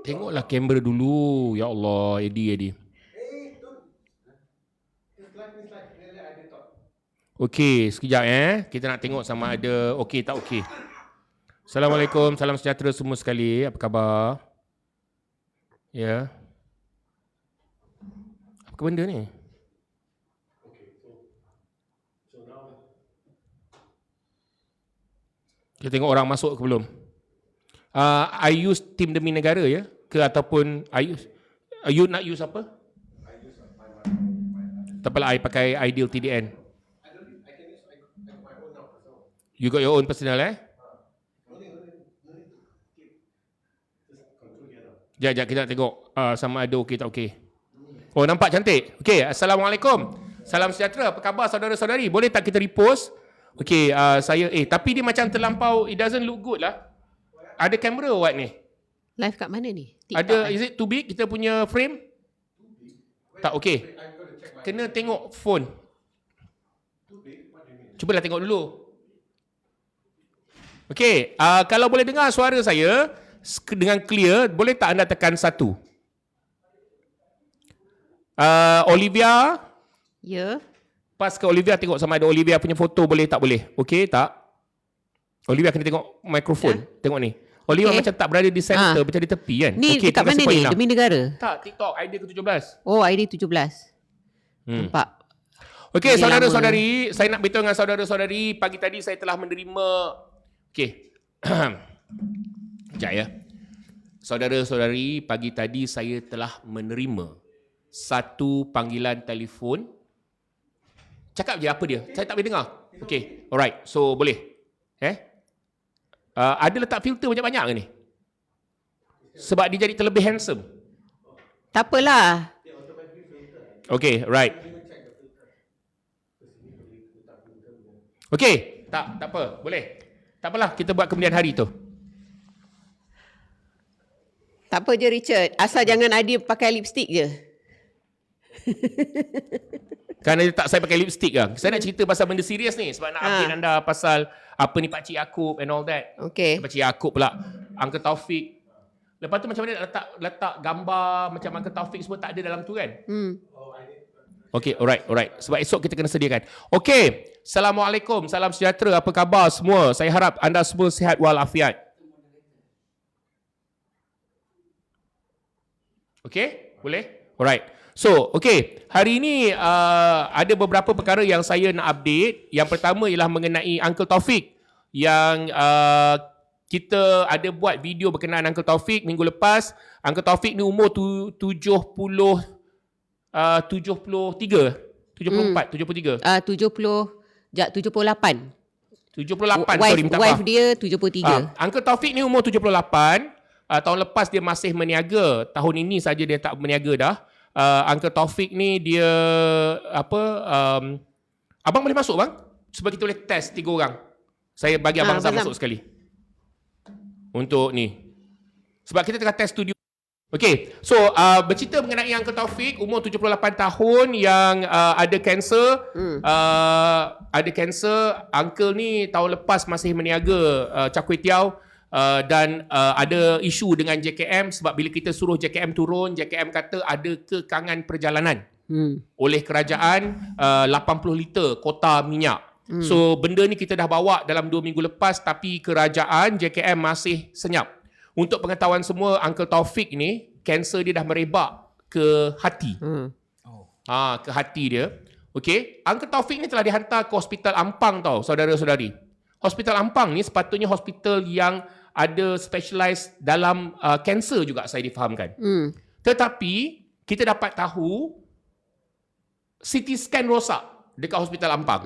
Tengoklah kamera dulu. Ya Allah, Eddie. Okey, sekejap kita nak tengok sama ada okey tak okey. Assalamualaikum, salam sejahtera semua sekali. Apa khabar? Ya. Apa benda ni? Kita tengok orang masuk ke belum? I use tim demi negara ya? Ke ataupun you nak use apa? Tak apalah, I pakai Ideal TDN. You got your own personal Sekejap, kita nak tengok sama ada okey tak okey. Oh, nampak cantik. Okey, Assalamualaikum. Salam sejahtera. Apa khabar saudara-saudari? Boleh tak kita repost? Okey, saya tapi dia macam terlampau, it doesn't look good lah. Ada kamera what ni? Live kat mana ni? TikTok ada, is it too big kita punya frame? Tak okey. Kena tengok phone. Cubalah tengok dulu. Okey, kalau boleh dengar suara saya dengan clear, boleh tak anda tekan 1? Olivia? Ya. Pas ke Olivia, tengok sama ada Olivia punya foto boleh tak boleh. Okey tak? Olivia kena tengok mikrofon. Tengok ni. Olivia macam tak berada di center, macam di tepi kan. Ni okay, dekat mana ni? Demi negara? Tak, TikTok, ID ke-17. Oh, ID 17. Nampak. Okey, saudara-saudari, saya nak beritahu dengan saudara-saudari, pagi tadi saya telah menerima. Okey. Sekejap ya. Saudara-saudari, pagi tadi saya telah menerima satu panggilan telefon. Cakap je apa dia. Saya tak boleh dengar. Okey, alright. So, boleh. Ada letak filter banyak-banyak ke ni? Sebab dia jadi terlebih handsome. Tak apalah. Okey, right. Okey, tak apa. Boleh. Tak apalah, kita buat kemudian hari tu. Tak apa je Richard, asal jangan Adi pakai lipstick je. Kan saya pakai lipstick lah. Saya nak cerita pasal benda serius ni sebab nak update anda pasal apa ni Pakcik Yaakob and all that. Okay. Pakcik Yaakob pula, Uncle Taufik. Lepas tu macam mana letak gambar macam Uncle Taufik semua tak ada dalam tu kan? Okay, alright. Sebab esok kita kena sediakan. Okay, Assalamualaikum, salam sejahtera, apa khabar semua? Saya harap anda semua sihat walafiat. Okay, boleh? Alright. So, okay, hari ini ada beberapa perkara yang saya nak update. Yang pertama ialah mengenai Uncle Taufik yang kita ada buat video berkenaan Uncle Taufik minggu lepas. Uncle Taufik ni umur 74, 78. 78, sorry, minta maaf. Wife dia 73. Uncle Taufik ni umur 78. Tahun lepas dia masih meniaga. Tahun ini saja dia tak meniaga dah. Uncle Taufik ni dia abang boleh masuk bang? Sebab kita boleh test 3 orang. Saya bagi abang Zam masuk sekali. Untuk ni. Sebab kita tengah test studio. Okay, so bercerita mengenai Uncle Taufik, umur 78 tahun yang ada kanser. Ada kanser. Uncle ni tahun lepas masih meniaga Char Kway Teow. Dan ada isu dengan JKM sebab bila kita suruh JKM turun, JKM kata ada kekangan perjalanan oleh kerajaan 80 liter kota minyak. So benda ni kita dah bawa dalam 2 minggu lepas tapi kerajaan JKM masih senyap. Untuk pengetahuan semua, Uncle Taufik ni kanser dia dah merebak ke hati. Ke hati dia. Okay, Uncle Taufik ni telah dihantar ke Hospital Ampang tau, saudara-saudari. Hospital Ampang ni sepatutnya hospital yang ada specialised dalam kanser juga saya difahamkan. Tetapi kita dapat tahu CT scan rosak dekat Hospital Ampang.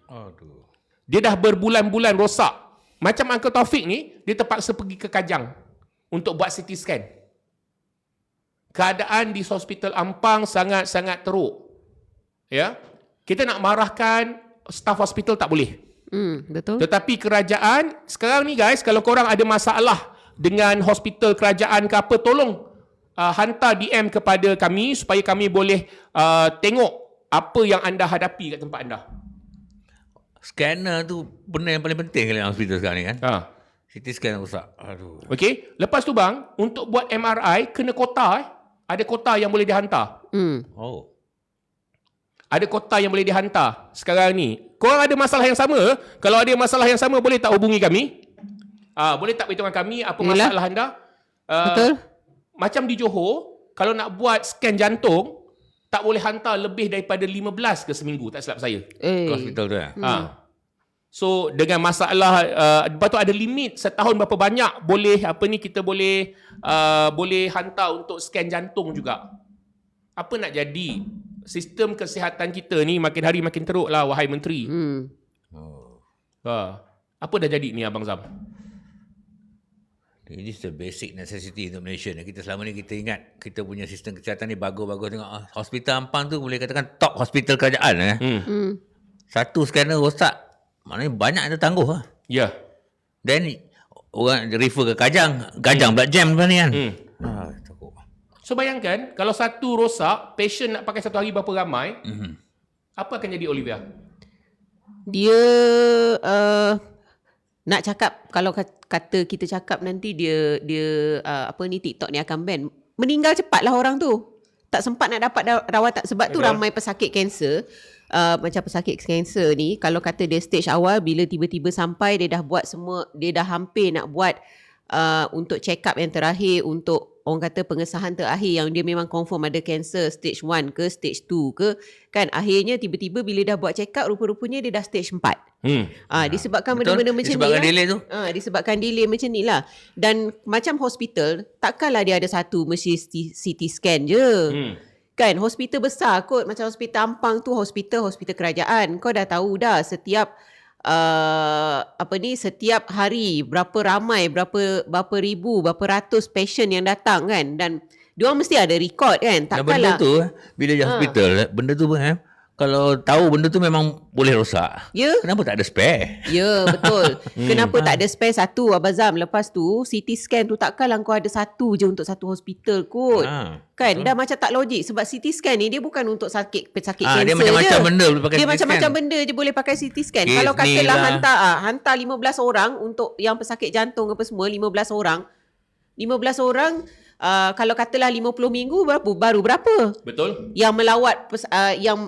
Aduh. Dia dah berbulan-bulan rosak. Macam Uncle Taufik ni, dia terpaksa pergi ke Kajang untuk buat CT scan. Keadaan di Hospital Ampang sangat-sangat teruk. Ya, kita nak marahkan staf hospital tak boleh. Betul. Tetapi kerajaan sekarang ni guys, kalau korang ada masalah dengan hospital kerajaan ke apa, tolong hantar DM kepada kami supaya kami boleh tengok apa yang anda hadapi kat tempat anda. Scanner tu benda yang paling penting kali dalam hospital sekarang ni kan. CT scan rosak. Aduh. Okey, lepas tu bang, untuk buat MRI kena kota Ada kota yang boleh dihantar. Oh. Ada kota yang boleh dihantar sekarang ni. Korang ada masalah yang sama? Kalau ada masalah yang sama, boleh tak hubungi kami? Boleh tak beritahu kami apa masalah anda? Betul. Macam di Johor, kalau nak buat scan jantung, tak boleh hantar lebih daripada 15 ke seminggu, tak silap saya. Ke hospital tu So dengan masalah lepas tu ada limit setahun berapa banyak boleh kita boleh hantar untuk scan jantung juga. Apa nak jadi? Sistem kesihatan kita ni makin hari makin teruk lah, wahai menteri. Apa dah jadi ni Abang Zam? Ini is the basic necessity untuk Malaysia. Kita selama ni kita ingat kita punya sistem kesihatan ni bagus-bagus. Tengok hospital Ampang tu boleh katakan top hospital kerajaan. Satu scanner rosak, maknanya banyak yang tertangguh. Ya. Then orang refer ke Kajang pula jam lepas ni kan. Takut. So bayangkan kalau satu rosak, patient nak pakai satu hari berapa ramai, apa akan jadi Olivia? Dia nak cakap, kalau kata kita cakap nanti dia TikTok ni akan ban. Meninggal cepatlah orang tu. Tak sempat nak dapat rawatan. Sebab tu ramai pesakit kanser, macam pesakit kanser ni, kalau kata dia stage awal, bila tiba-tiba sampai dia dah buat semua, dia dah hampir nak buat untuk check up yang terakhir, untuk orang kata pengesahan terakhir yang dia memang confirm ada kanser stage 1 ke stage 2 ke, kan, akhirnya tiba-tiba bila dah buat check up, rupa-rupanya dia dah stage 4. Disebabkan benda-benda macam disebabkan ni delay tu. Disebabkan delay macam ni lah. Dan macam hospital, takkanlah dia ada satu mesin CT scan je. Kan, hospital besar kot, macam hospital Ampang tu hospital kerajaan. Kau dah tahu dah setiap setiap hari berapa ramai, berapa ribu, berapa ratus patient yang datang kan, dan diorang mesti ada record kan. Takkanlah benda tu bila di hospital, benda tu kalau tahu benda tu memang boleh rosak. Ya. Kenapa tak ada spare? Ya, betul. Kenapa tak ada spare satu, Abang Zam? Lepas tu CT scan tu takkanlah kau ada satu je untuk satu hospital kot. Kan, dah macam tak logik. Sebab CT scan ni dia bukan untuk pesakit kanser je. Dia macam-macam benda boleh pakai Dia CT scan. macam-macam benda je boleh pakai CT scan. Kes Kalau katalah lah. hantar 15 orang untuk yang pesakit jantung apa semua, 15 orang. Kalau katalah 50 minggu baru berapa? Betul. Yang melawat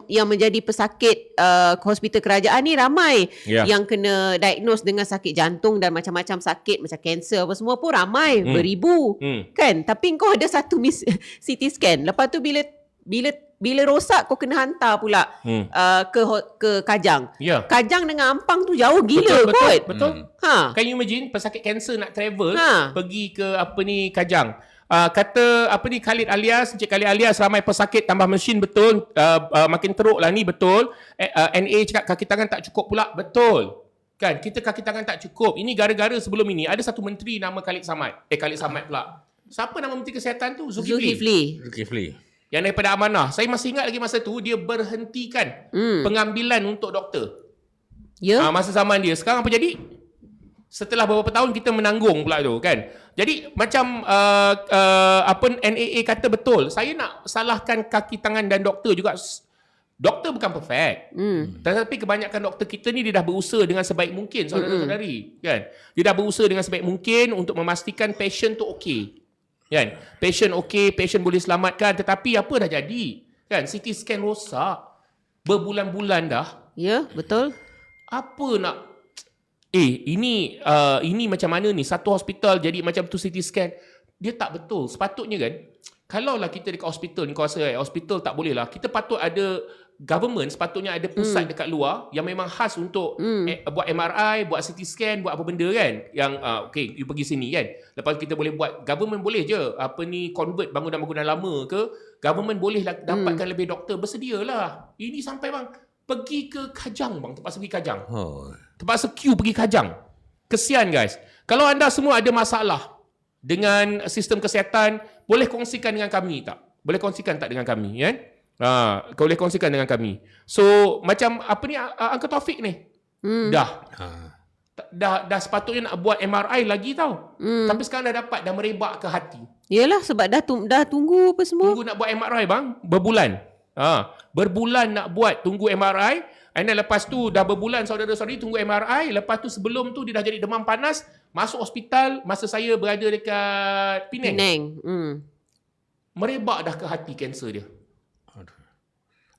yang menjadi pesakit hospital kerajaan ni ramai. Yang kena diagnose dengan sakit jantung dan macam-macam sakit macam kanser apa semua pun ramai, beribu. Kan? Tapi kau ada satu CT scan. Lepas tu bila rosak kau kena hantar pula ke Kajang. Kajang dengan Ampang tu jauh gila kot. Betul. Can you imagine pesakit kanser nak travel pergi ke Kajang. Kata Encik Khalid Alias, ramai pesakit tambah mesin, betul. Makin teruk lah ni, betul. NA cakap kaki tangan tak cukup pula, betul. Kan, kita kaki tangan tak cukup. Ini gara-gara sebelum ini ada satu menteri nama Khalid Samad pula. Siapa nama menteri kesihatan tu? Zulkifli. Yang daripada Amanah. Saya masih ingat lagi masa tu dia berhentikan pengambilan untuk doktor. Masa zaman dia. Sekarang apa jadi? Setelah beberapa tahun kita menanggung pula tu kan. Jadi macam NAA kata betul. Saya nak salahkan kaki tangan dan doktor juga. Doktor bukan perfect. Tetapi kebanyakan doktor kita ni dia dah berusaha dengan sebaik mungkin, saudara-saudari, kan. Dia dah berusaha dengan sebaik mungkin untuk memastikan patient tu okey. Kan? Patient okey, patient boleh selamatkan, tetapi apa dah jadi? Kan, CT scan rosak berbulan-bulan dah. Ya, betul. Apa nak ini macam mana ni? Satu hospital jadi macam tu CT scan. Dia tak betul. Sepatutnya kan, kalaulah kita dekat hospital ni, kau rasa hospital tak boleh lah. Kita patut ada government, sepatutnya ada pusat dekat luar yang memang khas untuk buat MRI, buat CT scan, buat apa benda kan. Yang okay, you pergi sini kan. Lepas kita boleh buat, government boleh je convert bangunan-bangunan lama ke, government boleh dapatkan lebih doktor, bersedialah. Ini sampai bang pergi ke Kajang bang, terpaksa pergi Kajang. Terpaksa queue pergi Kajang. Kesian guys. Kalau anda semua ada masalah dengan sistem kesihatan, boleh kongsikan dengan kami tak? Boleh kongsikan tak dengan kami, kan? Kau boleh kongsikan dengan kami. So macam Uncle Taufik ni. Dah sepatutnya nak buat MRI lagi tau. Tapi sekarang dah dapat, dah merebak ke hati. Yelah, sebab dah tunggu apa semua. Tunggu nak buat MRI bang, berbulan. Berbulan nak buat, tunggu MRI. And then lepas tu dah berbulan saudara-saudari tunggu MRI. Lepas tu sebelum tu dia dah jadi demam panas. Masuk hospital masa saya berada dekat Penang. Merebak dah ke hati kanser dia.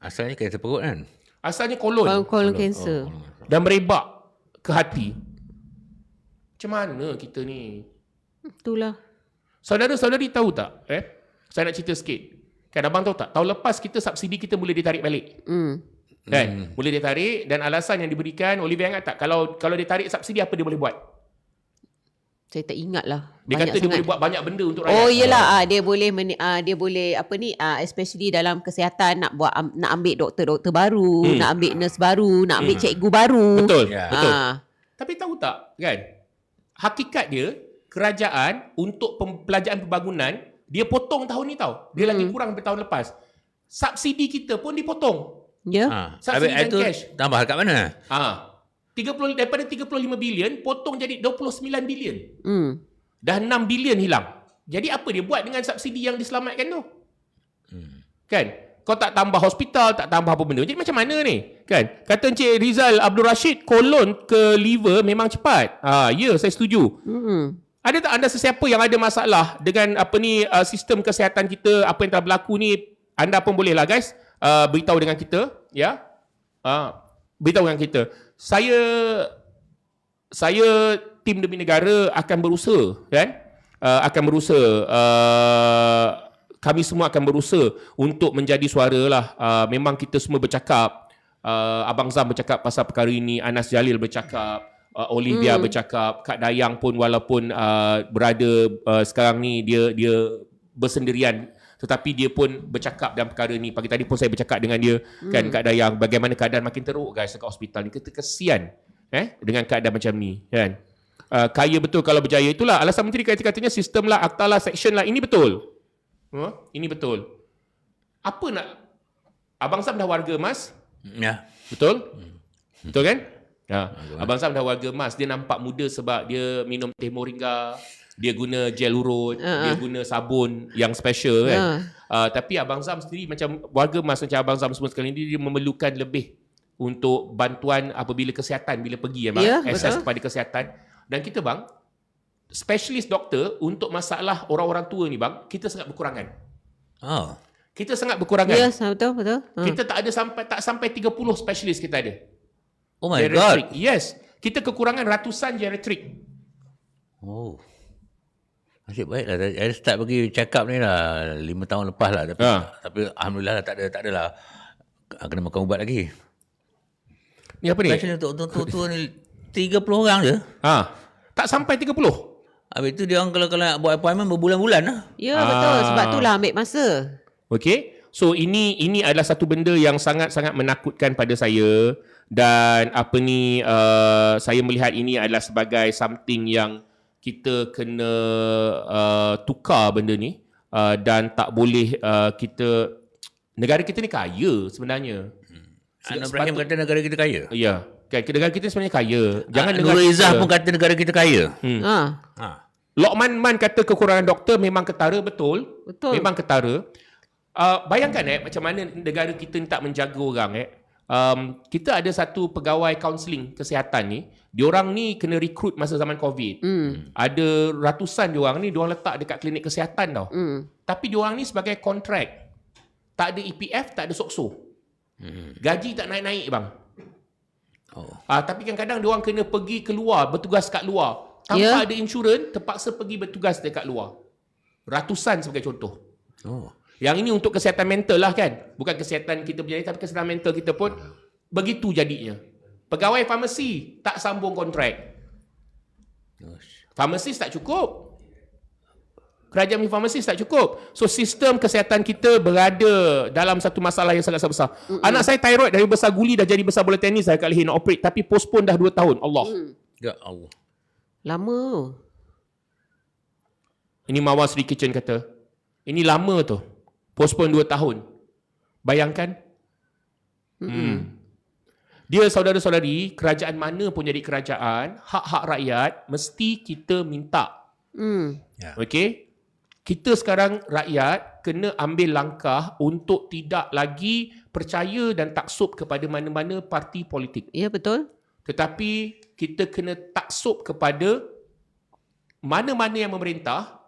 Asalnya kanser perut kan? Asalnya kolon. Kolon kanser. Dan merebak ke hati. Macam mana kita ni? Itulah. Saudara-saudari tahu tak? Saya nak cerita sikit. Kan abang tahu tak? Tahun lepas kita subsidi kita boleh ditarik balik. Kan? Boleh ditarik dan alasan yang diberikan, Olivia ingat tak? Kalau dia tarik subsidi apa dia boleh buat? Saya tak ingat lah. Dia kata dia boleh buat banyak benda untuk rakyat. Oh iyalah, dia boleh especially dalam kesihatan nak ambil doktor-doktor baru, nak ambil nurse baru, nak ambil cikgu baru. Betul. Ya. Betul. Tapi tahu tak kan? Hakikat dia kerajaan untuk pelajaran pembangunan dia potong tahun ni tau. Dia lagi kurang daripada tahun lepas. Subsidi kita pun dipotong. Ya. Subsidi dan itu cash. tambah kat mana? 30 daripada 35 bilion potong jadi 29 bilion. Dah 6 bilion hilang. Jadi apa dia buat dengan subsidi yang diselamatkan tu? Kan? Kau tak tambah hospital, tak tambah apa benda. Jadi macam mana ni? Kan? Kata Encik Rizal Abdul Rashid, kolon ke liver memang cepat. Ya, saya setuju. Ada tak anda sesiapa yang ada masalah dengan sistem kesihatan kita, apa yang telah berlaku ni, anda pun bolehlah guys beritahu dengan kita, ya. Beritahu dengan kita. Saya tim demi negara akan berusaha, kan? Kami semua akan berusaha untuk menjadi suara lah. Memang kita semua bercakap. Abang Zam bercakap pasal perkara ini, Anas Jalil bercakap, Olivia bercakap, Kak Dayang pun walaupun berada sekarang ni dia bersendirian, tetapi dia pun bercakap dalam perkara ni. Pagi tadi pun saya bercakap dengan dia, kan Kak Dayang, bagaimana keadaan makin teruk guys dekat hospital ni. Kita kesian dengan keadaan macam ni, kan. Kaya betul kalau berjaya. Itulah alasan menteri kata-katanya sistem lah, akta lah, section lah. Ini betul. Ini betul. Apa nak? Abang Sam dah warga emas. Ya. Betul? Betul kan? Abang Sam dah warga emas. Dia nampak muda sebab dia minum teh moringa. Dia guna gel urut. Dia guna sabun yang special kan. Tapi Abang Sam sendiri macam warga emas macam Abang Sam semua sekali ni, dia memerlukan lebih untuk bantuan apabila kesihatan, bila pergi bang, akses kepada kesihatan. Dan kita bang, specialist doktor untuk masalah orang-orang tua ni bang, kita sangat berkurangan. Kita sangat berkurangan. Ya, betul. Kita tak sampai 30 specialist kita ada. Oh my geriatric. God. Yes. Kita kekurangan ratusan geriatrik. Oh. Nasib baik lah. Saya start pergi check up ni lah 5 tahun lepas lah. Tapi alhamdulillah lah, tak ada lah. Kena makan ubat lagi. Ni apa ni? Specialist untuk tua ni 30 orang je. Tak sampai 30. Habis tu dia orang kalau nak buat appointment berbulan-bulan lah. Ya, betul. Sebab itulah ambil masa. Okay. So ini adalah satu benda yang sangat-sangat menakutkan pada saya. Dan saya melihat ini adalah sebagai something yang kita kena tukar benda ni. Dan tak boleh negara kita ni kaya sebenarnya. Anak Ibrahim kata negara kita kaya. Ya. Negara kita sebenarnya kaya. Jangan Nurul Izzah pun kata negara kita kaya. Lokman Man kata kekurangan doktor memang ketara. Betul. Memang ketara. Bayangkan macam mana negara kita ni tak menjaga orang. Kita ada satu pegawai kaunseling kesihatan ni. Diorang ni kena rekrut masa zaman COVID. Ada ratusan diorang ni, diorang letak dekat klinik kesihatan tau. Tapi diorang ni sebagai kontrak. Tak ada EPF, tak ada SOKSO. Gaji tak naik-naik bang. Tapi kadang-kadang diorang kena pergi keluar, bertugas kat luar. Tanpa ada insurans, terpaksa pergi bertugas dekat luar. Ratusan sebagai contoh. Yang ini untuk kesihatan mental lah kan. Bukan kesihatan kita punya, tapi kesihatan mental kita pun begitu jadinya. Pegawai farmasi tak sambung kontrak. Farmasis tak cukup. Kerajaan farmasis tak cukup. So sistem kesihatan kita berada dalam satu masalah yang sangat besar. Anak saya thyroid dari besar guli dah jadi besar bola tenis dah kat leher nak operate, tapi postpone dah 2 tahun. Allah. Ya Allah. Lama. Ini Mawar Sri Kitchen kata. Ini lama tu. Postpone 2 tahun. Bayangkan. Dia saudara-saudari, kerajaan mana pun jadi kerajaan, hak-hak rakyat mesti kita minta. Okay? Kita sekarang rakyat kena ambil langkah untuk tidak lagi percaya dan taksub kepada mana-mana parti politik. Ya, betul. Tetapi kita kena taksub kepada mana-mana yang memerintah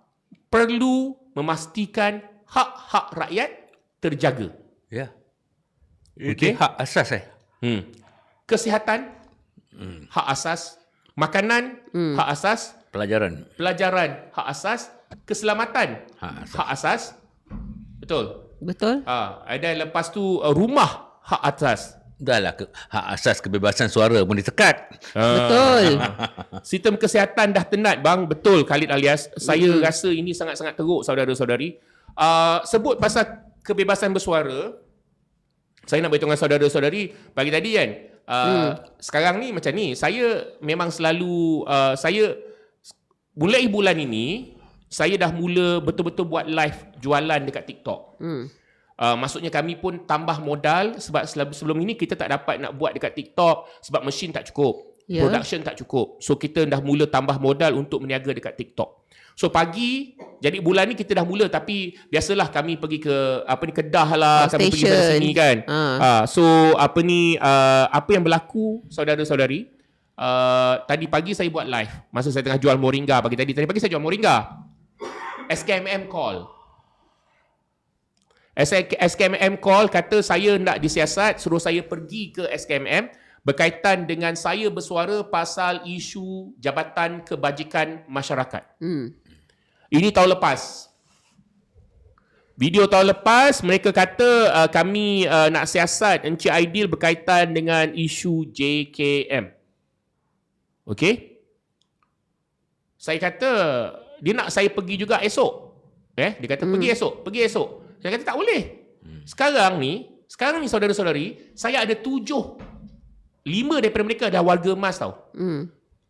perlu memastikan hak-hak rakyat terjaga. Ya. Okey. Itu hak asas Kesihatan, hak asas. Makanan, hak asas. Pelajaran, Hak asas. Keselamatan, hak asas. Betul. Betul. Ada lepas tu rumah, hak asas. dah lah hak asas kebebasan suara pun disekat. Betul. Sistem kesihatan dah tenat bang. Betul Khalid Alias. Saya rasa ini sangat-sangat teruk saudara-saudari. Sebut pasal kebebasan bersuara. Saya nak beritahu dengan saudara-saudari pagi tadi kan. Sekarang ni macam ni. Saya memang selalu mulai bulan ini saya dah mula betul-betul buat live jualan dekat TikTok. Maksudnya kami pun tambah modal sebab sebelum ini kita tak dapat nak buat dekat TikTok sebab mesin tak cukup, production tak cukup. So kita dah mula tambah modal untuk berniaga dekat TikTok. So jadi bulan ni kita dah mula tapi biasalah kami pergi ke Kedah lah, kami pergi sana sini kan. So apa yang berlaku saudara-saudari? Tadi pagi saya buat live masa saya tengah jual moringa pagi tadi. Tadi pagi saya jual moringa. SKMM call. SKMM call kata saya nak disiasat, suruh saya pergi ke SKMM berkaitan dengan saya bersuara pasal isu Jabatan Kebajikan Masyarakat. Ini tahun lepas. Video tahun lepas mereka kata kami nak siasat Encik Aidil berkaitan dengan isu JKM. Okey? Saya kata dia nak saya pergi juga esok. Dia kata pergi esok. Saya kata tak boleh. Sekarang ni saudara-saudari, saya ada 5 daripada mereka dah warga emas tau.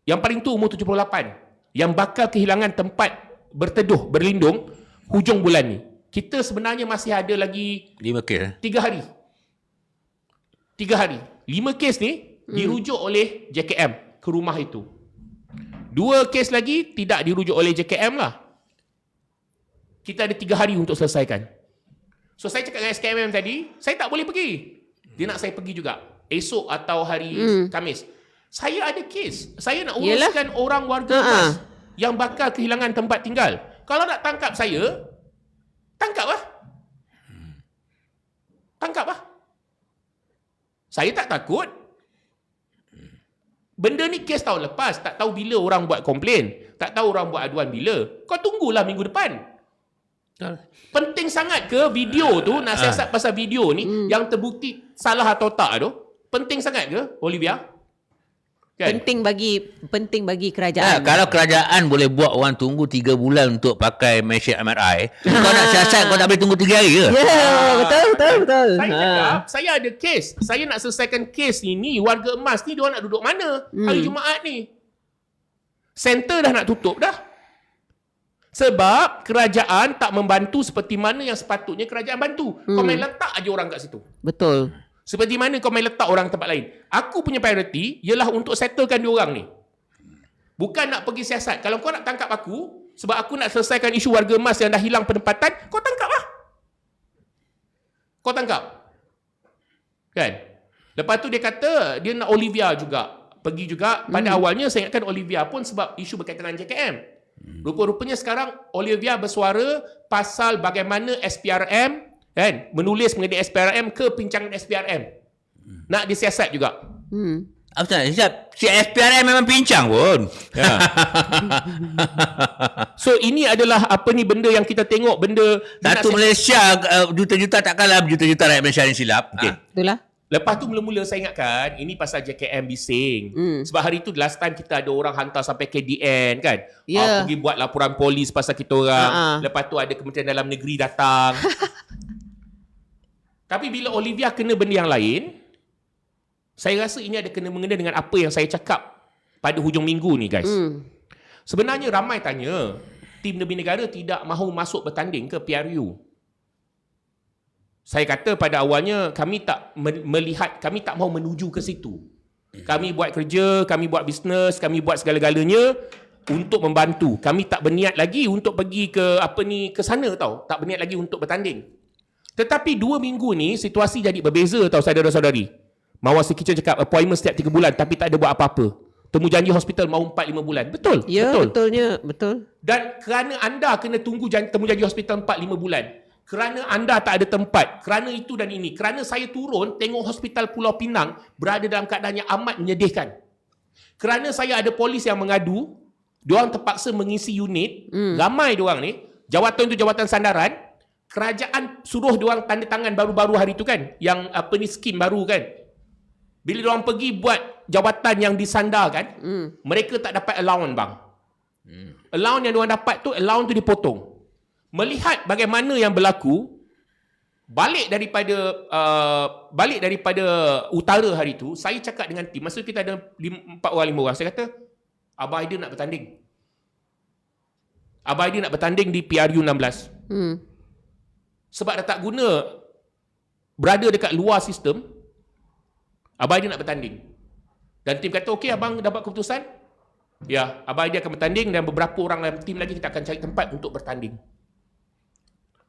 Yang paling tu umur 78. Yang bakal kehilangan tempat berteduh, berlindung hujung bulan ni. Kita sebenarnya masih ada lagi 5 kes. 3 hari. 3 hari. 5 kes ni dirujuk oleh JKM ke rumah itu. 2 kes lagi tidak dirujuk oleh JKM lah. Kita ada 3 hari untuk selesaikan. So saya cakap dengan SKMM tadi, saya tak boleh pergi. Dia nak saya pergi juga. Esok atau hari Khamis. Saya ada kes. Saya nak uruskan orang warga emas yang bakal kehilangan tempat tinggal. Kalau nak tangkap saya, tangkap lah. Tangkap lah. Saya tak takut. Benda ni kes tahun lepas. Tak tahu bila orang buat komplain. Tak tahu orang buat aduan bila. Kau tunggulah minggu depan. Penting sangat ke video tu nak siasat pasal video ni yang terbukti salah atau tak tu? Penting sangat ke Olivia? Kan? Penting bagi kerajaan. Kalau kerajaan boleh buat orang tunggu 3 bulan untuk pakai mesin MRI, kau nak siasat kau tak boleh tunggu 3 hari ke? Betul. Saya cakap, saya ada kes. Saya nak selesaikan kes ni. Warga emas ni diorang nak duduk mana? Hari Jumaat ni. Center dah nak tutup dah. Sebab kerajaan tak membantu seperti mana yang sepatutnya kerajaan bantu. Kau main letak aja orang kat situ. Betul. Seperti mana kau main letak orang tempat lain. Aku punya priority ialah untuk settlekan diorang ni. Bukan nak pergi siasat. Kalau kau nak tangkap aku, sebab aku nak selesaikan isu warga emas yang dah hilang penempatan, kau tangkap lah. Kau tangkap. Kan? Lepas tu dia kata, dia nak Olivia juga. Pergi juga. Pada awalnya saya ingatkan Olivia pun sebab isu berkaitan dengan JKM. Rupa-rupanya sekarang Olivia bersuara pasal bagaimana SPRM menulis mengenai SPRM ke pincangan SPRM. Nak disiasat juga. Apa si SPRM memang pincang pun. So ini adalah benda yang kita tengok, benda satu Malaysia juta-juta tak kalah juta-juta rakyat Malaysia yang silap. Itulah. Lepas tu mula-mula saya ingatkan ini pasal JKM bising. Sebab hari tu last time kita ada orang hantar sampai KDN kan. Pergi buat laporan polis pasal kita orang. Lepas tu ada Kementerian Dalam Negeri datang. Tapi bila Olivia kena benda yang lain, saya rasa ini ada kena mengena dengan apa yang saya cakap pada hujung minggu ni guys. Sebenarnya ramai tanya, tim Demi Negara tidak mahu masuk bertanding ke PRU. Saya kata pada awalnya kami tak melihat, kami tak mahu menuju ke situ. Kami buat kerja, kami buat bisnes, kami buat segala-galanya untuk membantu. Kami tak berniat lagi untuk pergi ke ke sana tau. Tak berniat lagi untuk bertanding. Tetapi 2 minggu ni situasi jadi berbeza tau saudara-saudari. Mawar Kitchen cakap appointment setiap 3 bulan tapi tak ada buat apa-apa. Temu janji hospital mau 4-5 bulan. Betul? Ya, betul. betulnya. Betul. Dan kerana anda kena tunggu temu janji hospital 4-5 bulan. Kerana anda tak ada tempat. Kerana itu dan ini. Kerana saya turun tengok hospital Pulau Pinang berada dalam keadaan yang amat menyedihkan. Kerana saya ada polis yang mengadu, diorang terpaksa mengisi unit. Ramai diorang ni. Jawatan tu jawatan sandaran. Kerajaan suruh diorang tanda tangan baru-baru hari tu kan. Yang skim baru kan. Bila diorang pergi buat jawatan yang disandarkan, mereka tak dapat allowance bang. Allowance yang diorang dapat tu, allowance tu dipotong. Melihat bagaimana yang berlaku, balik daripada utara hari tu, saya cakap dengan tim, masa kita ada 4 orang 5 orang, saya kata, Abah Aidil nak bertanding. Abah Aidil nak bertanding di PRU 16. Sebab dah tak guna berada dekat luar sistem, Abah Aidil nak bertanding. Dan tim kata, okey abang dapat keputusan? Ya, Abah Aidil akan bertanding dan beberapa orang dalam tim lagi kita akan cari tempat untuk bertanding.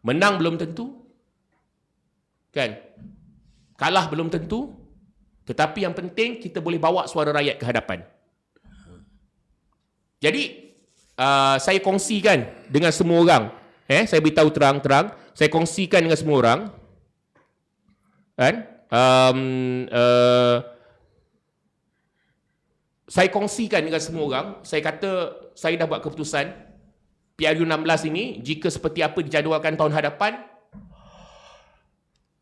Menang belum tentu. Kan? Kalah belum tentu. Tetapi yang penting kita boleh bawa suara rakyat ke hadapan. Jadi, saya kongsikan dengan semua orang. Saya beritahu terang-terang. Saya kongsikan dengan semua orang. Kan? Saya kongsikan dengan semua orang. Saya kata saya dah buat keputusan PRU 16 ini jika seperti apa dijadualkan tahun hadapan,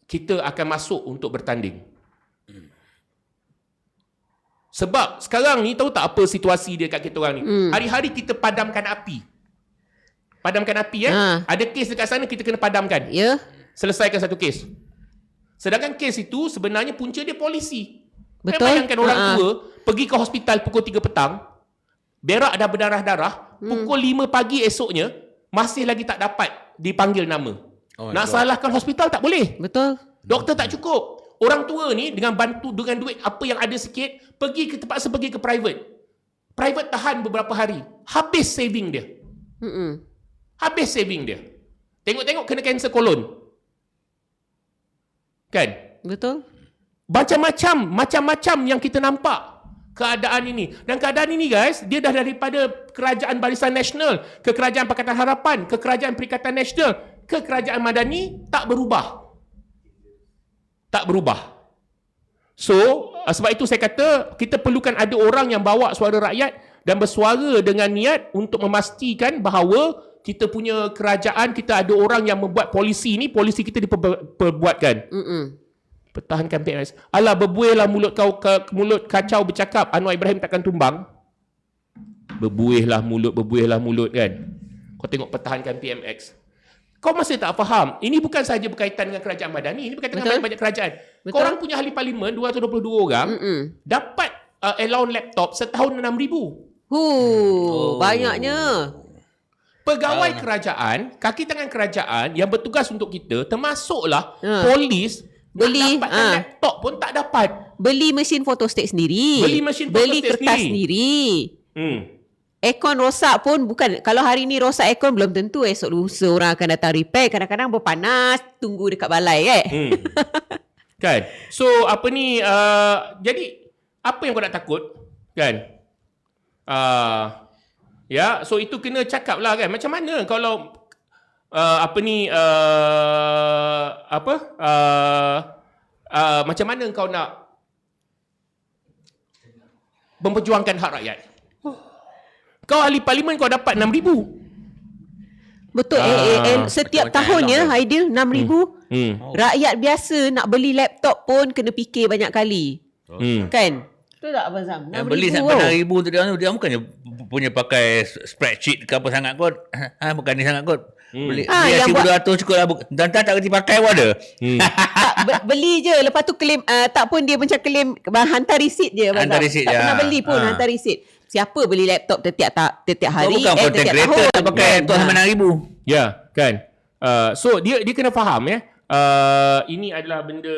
kita akan masuk untuk bertanding. Sebab sekarang ni tahu tak apa situasi dia kat kita orang ni. Hari-hari kita padamkan api. Padamkan api Ada kes dekat sana kita kena padamkan. Ya. Selesaikan satu kes. Sedangkan kes itu sebenarnya punca dia polisi. Betul. Bayangkan orang tua pergi ke hospital pukul 3 petang, berak dah berdarah-darah, pukul 5 pagi esoknya masih lagi tak dapat dipanggil nama. Nak salahkan hospital tak boleh. Betul. Doktor tak cukup. Orang tua ni dengan duit apa yang ada sikit, terpaksa pergi ke private. Private tahan beberapa hari. Habis saving dia. Habis saving dia. Tengok-tengok kena kanser kolon. Kan? Betul. Macam-macam yang kita nampak keadaan ini. Dan keadaan ini guys, dia dah daripada Kerajaan Barisan Nasional ke Kerajaan Pakatan Harapan, ke Kerajaan Perikatan Nasional, ke Kerajaan Madani, tak berubah. Tak berubah. So, sebab itu saya kata, kita perlukan ada orang yang bawa suara rakyat dan bersuara dengan niat untuk memastikan bahawa kita punya kerajaan, kita ada orang yang membuat polisi ni, polisi kita diperbuatkan. Pertahankan PMX. Alah, berbuihlah mulut kacau bercakap, Anwar Ibrahim takkan tumbang. Berbuihlah mulut kan. Kau tengok pertahankan PMX. Kau masih tak faham. Ini bukan sahaja berkaitan dengan kerajaan Madani, ini berkaitan dengan banyak kerajaan. Kau orang punya ahli parlimen 222 orang dapat allowance laptop setahun 6,000. Banyaknya. Pegawai kerajaan, kaki tangan kerajaan yang bertugas untuk kita, termasuklah polis, beli dapatkan laptop pun tak dapat. Beli mesin fotostat sendiri. Beli kertas sendiri. Aircon rosak pun bukan, kalau hari ni rosak aircon belum tentu esok lusa orang akan datang repair. Kadang-kadang berpanas, tunggu dekat balai Kan? So jadi apa yang kau nak takut? Kan? Ya, so itu kena cakap lah kan. Macam mana kalau macam mana kau nak memperjuangkan hak rakyat? Kau ahli parlimen kau dapat 6,000. Betul. Setiap tahunnya Aidil 6,000. Rakyat biasa nak beli laptop pun kena fikir banyak kali. Kan? Betul tak Abang Zam? Yang beli sampai 6,000 tu dia bukannya punya pakai spreadsheet ke apa sangat kot. Bukan ni sangat kot. Beli $1,200 cukup lah. Dan tak kerti pakai pun ada. Beli je. Lepas tu claim, tak pun dia macam claim, hantar receipt je. Hantar receipt tak je. pernah beli pun, hantar receipt. Siapa beli laptop setiap hari, bukan content setiap creator tahun. tak pakai laptop sampai 6,000. Ya, kan? So dia kena faham ya. Ini adalah benda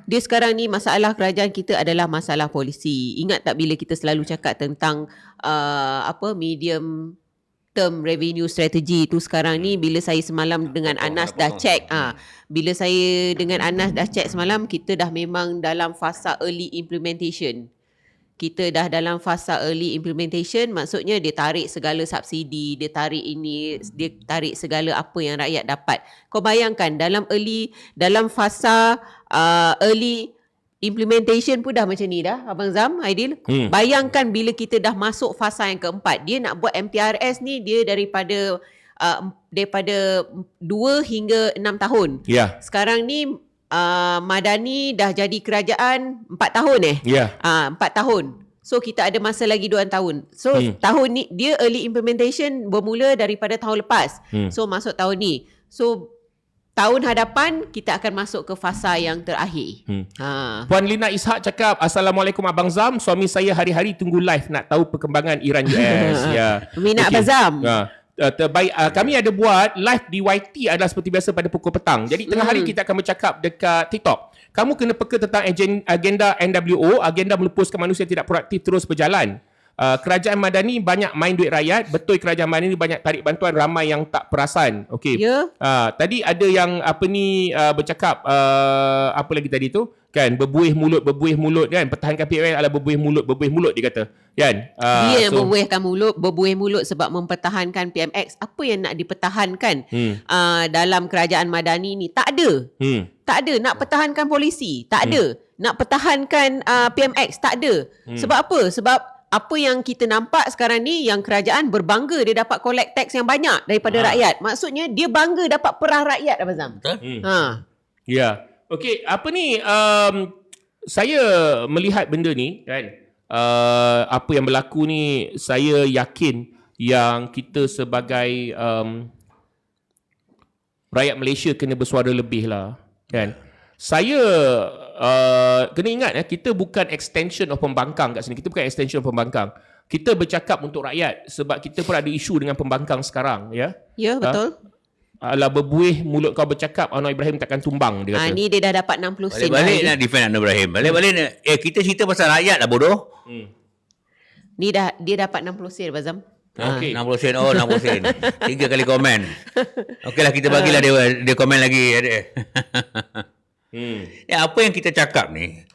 Dia sekarang ni masalah kerajaan kita adalah masalah polisi. Ingat tak bila kita selalu cakap tentang medium term revenue strategy tu sekarang ni, bila saya semalam dengan Anas dah check, bila saya dengan Anas dah check semalam, kita dah memang dalam fasa early implementation. Kita dah dalam fasa early implementation, maksudnya dia tarik segala subsidi, dia tarik ini, dia tarik segala apa yang rakyat dapat. Kau bayangkan dalam fasa early implementation pun dah macam ni dah, Abang Zam, Aidil. Bayangkan bila kita dah masuk fasa yang keempat, dia nak buat MTRS ni, dia daripada 2 hingga 6 tahun. Sekarang ni Madani dah jadi kerajaan 4 tahun 4 tahun. So kita ada masa lagi 2 tahun. So tahun ni dia early implementation bermula daripada tahun lepas. So masuk tahun ni. So tahun hadapan kita akan masuk ke fasa yang terakhir. Puan Lina Ishak cakap, Assalamualaikum Abang Zam, suami saya hari-hari tunggu live nak tahu perkembangan Iran US. Minat Abang Zam. Terbaik. Kami ada buat live di YT adalah seperti biasa pada pukul petang. Jadi tengah hari kita akan bercakap dekat TikTok. Kamu kena peka tentang agenda NWO, agenda melupuskan manusia tidak produktif terus berjalan. Kerajaan Madani banyak main duit rakyat. Betul, kerajaan Madani banyak tarik bantuan, ramai yang tak perasan. Okey. Tadi ada yang bercakap apa lagi tadi tu? Kan, berbuih mulut kan. Pertahankan PMX adalah berbuih mulut dia kata. Kan? Dia yang berbuih mulut sebab mempertahankan PMX. Apa yang nak dipertahankan dalam kerajaan Madani ni? Tak ada. Tak ada. Nak pertahankan polisi? Tak ada. Nak pertahankan PMX? Tak ada. Sebab apa? Sebab apa yang kita nampak sekarang ni, yang kerajaan berbangga dia dapat collect tax yang banyak daripada rakyat. Maksudnya dia bangga dapat perah rakyat, Abang Zam. Ya. Okey, apa ni, saya melihat benda ni kan, apa yang berlaku ni, saya yakin yang kita sebagai rakyat Malaysia kena bersuara lebih lah kan. Saya kena ingat kita bukan extension of pembangkang kat sini. Kita bukan extension of pembangkang. Kita bercakap untuk rakyat sebab kita pun ada isu dengan pembangkang sekarang. Ya, betul. Alah, berbuih mulut kau bercakap, Anwar Ibrahim takkan tumbang, dia kata. Ni dia dah dapat 60 sen. Balik nak defend Anwar Ibrahim. Balik nak. Kita cerita pasal rakyat lah bodoh. Ni dia dapat 60 sen, Abang Zam. Okay. 60 sen. 60 sen. 3 kali komen. Okeylah, kita bagilah dia komen lagi. Apa yang kita cakap ni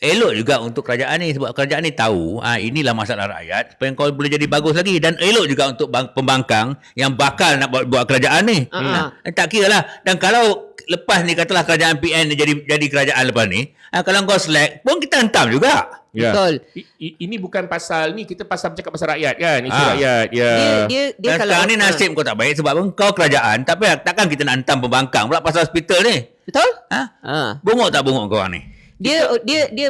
elok juga untuk kerajaan ni, sebab kerajaan ni tahu inilah masalah rakyat supaya kau boleh jadi bagus lagi, dan elok juga untuk pembangkang yang bakal nak buat kerajaan ni. Tak kira lah. Dan kalau lepas ni katalah kerajaan PN ni jadi kerajaan lepas ni, kalau kau select pun kita hentam juga. Betul. Ini bukan pasal ni, kita bercakap pasal rakyat kan, isu rakyat. Dia dan kalau sekarang ni nasib kau tak baik sebab kau kerajaan, tapi takkan kita nak hentam pembangkang pula pasal hospital ni. Betul? Bongok tak bongok kau ni? Dia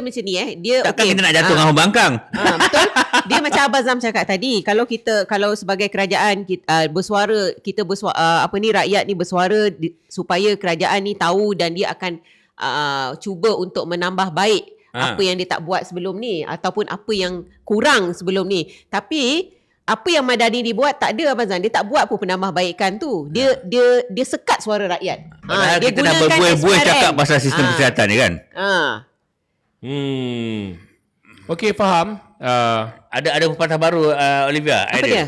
macam ni Dia takkan kita nak jatuh dengan pembangkang. Betul. Dia macam Abang Zam cakap tadi, kalau sebagai kerajaan kita bersuara, rakyat ni bersuara supaya kerajaan ni tahu dan dia akan cuba untuk menambah baik apa yang dia tak buat sebelum ni ataupun apa yang kurang sebelum ni. Tapi apa yang Madani dibuat tak ada, Abang Zam. Dia tak buat pun penambahbaikan tu. Dia sekat suara rakyat. Dia kita dah berbuih-buih cakap pasal sistem kesihatan ni kan. Okey, faham. Ada pepatah baru, Olivia. Apa dia?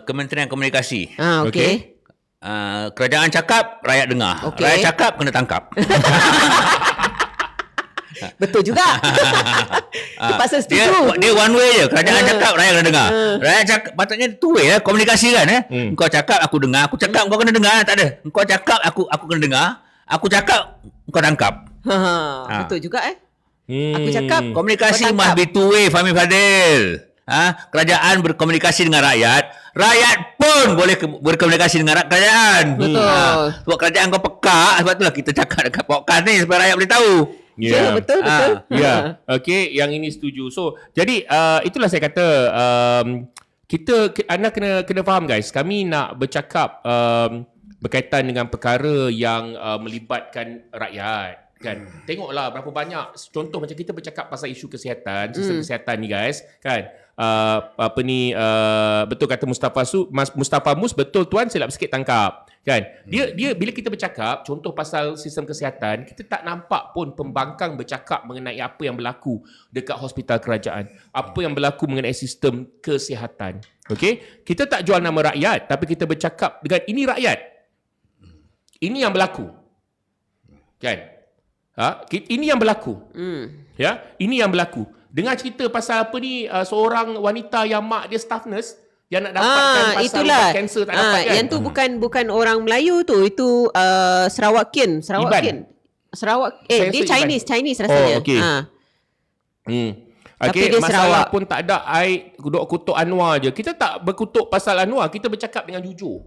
Kementerian Komunikasi. Okey. Kerajaan cakap, rakyat dengar. Okay. Rakyat cakap, kena tangkap. Betul juga. Terpaksa setuju. Dia one way je. Kerajaan cakap, rakyat kena dengar. Rakyat cakap, patutnya two way lah. Komunikasi kan. Kau cakap, aku dengar. Aku cakap, kau kena dengar. Tak ada. Kau cakap, aku kena dengar. Aku cakap, kau tangkap. Betul juga Aku cakap, komunikasi must be two way, Fahmi Fadil. Kerajaan berkomunikasi dengan rakyat. Rakyat pun boleh berkomunikasi dengan kerajaan. Betul. Sebab kerajaan kau pekak. Sebab itulah kita cakap dekat podcast ni supaya rakyat boleh tahu. Betul. Okey, yang ini setuju. So, jadi itulah saya kata, anda kena faham guys. Kami nak bercakap berkaitan dengan perkara yang melibatkan rakyat. Kan? Tengoklah berapa banyak, contoh macam kita bercakap pasal isu kesihatan, sistem kesihatan ni guys, kan? Betul kata Mustafa Mus, betul tuan, silap sikit tangkap. Kan? Dia bila kita bercakap contoh pasal sistem kesihatan, kita tak nampak pun pembangkang bercakap mengenai apa yang berlaku dekat hospital kerajaan, apa yang berlaku mengenai sistem kesihatan. Okey? Kita tak jual nama rakyat, tapi kita bercakap dengan ini rakyat. Ini yang berlaku. Kan? Ini yang berlaku. Ya, ini yang berlaku. Dengar cerita pasal apa ni, seorang wanita yang mak dia staff nurse yang nak dapatkan pasal itulah. kanser tak dapat kan. Yang tu bukan orang Melayu tu, itu Sarawakian. Iban. Sarawak Saya dia rasa Iban. Chinese rasanya. Oh, okey. Tapi Okay, dia masalah Sarawak. pun tak ada. I duk kutuk Anwar je. Kita tak berkutuk pasal Anwar, kita bercakap dengan jujur.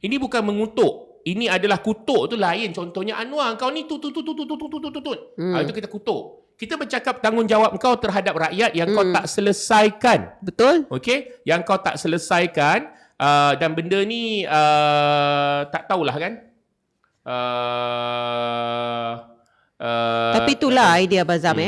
Ini bukan mengutuk. Ini adalah kutuk tu lain. Contohnya Anwar, kau ni tu. Itu kita kutuk. Kita bercakap tanggungjawab kau terhadap rakyat yang kau tak selesaikan. Betul? Okey, yang kau tak selesaikan dan benda ni tak tahulah kan. Tapi itulah idea Bazam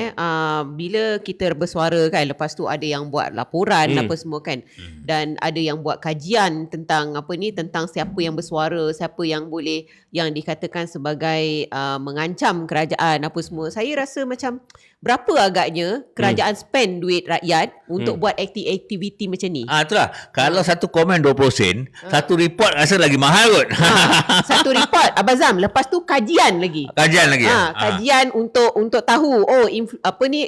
bila kita bersuara kan, lepas tu ada yang buat laporan apa semua kan, dan ada yang buat kajian tentang tentang siapa yang bersuara, siapa yang boleh, yang dikatakan sebagai mengancam kerajaan apa semua. Saya rasa macam berapa agaknya kerajaan spend duit rakyat untuk buat aktiviti macam ni. Itulah. Kalau satu komen 20 sen, satu report rasa lagi mahal kot. Satu report Abazam, lepas tu kajian lagi. Kajian lagi. Kajian untuk tahu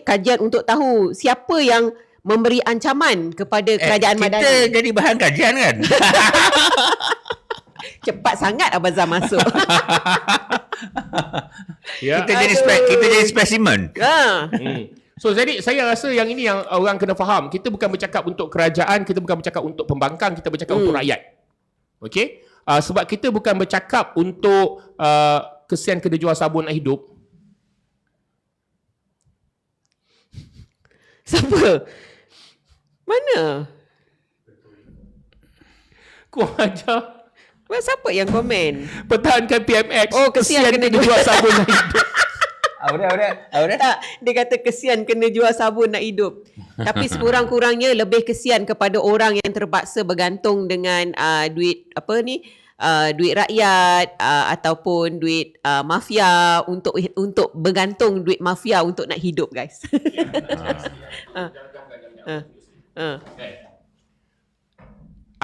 kajian untuk tahu siapa yang memberi ancaman kepada kerajaan Madani. Kita jadi bahan kajian kan. Cepat sangat Abazam masuk. Ya. Kita jadi spesimen. So jadi saya rasa yang ini yang orang kena faham. Kita bukan bercakap untuk kerajaan, kita bukan bercakap untuk pembangkang, kita bercakap untuk rakyat. Okey? Sebab kita bukan bercakap untuk kesian kena jual sabun nak hidup. Siapa? Mana? Kau ajar. Siapa yang komen? Pertahankan PMX. Oh, kesian kena jual sabun nak hidup. Apa dia? Tak, dia kata kesian kena jual sabun nak hidup. Tapi sekurang-kurangnya lebih kesian kepada orang yang terpaksa bergantung dengan duit duit rakyat ataupun duit mafia untuk bergantung duit mafia untuk nak hidup, guys.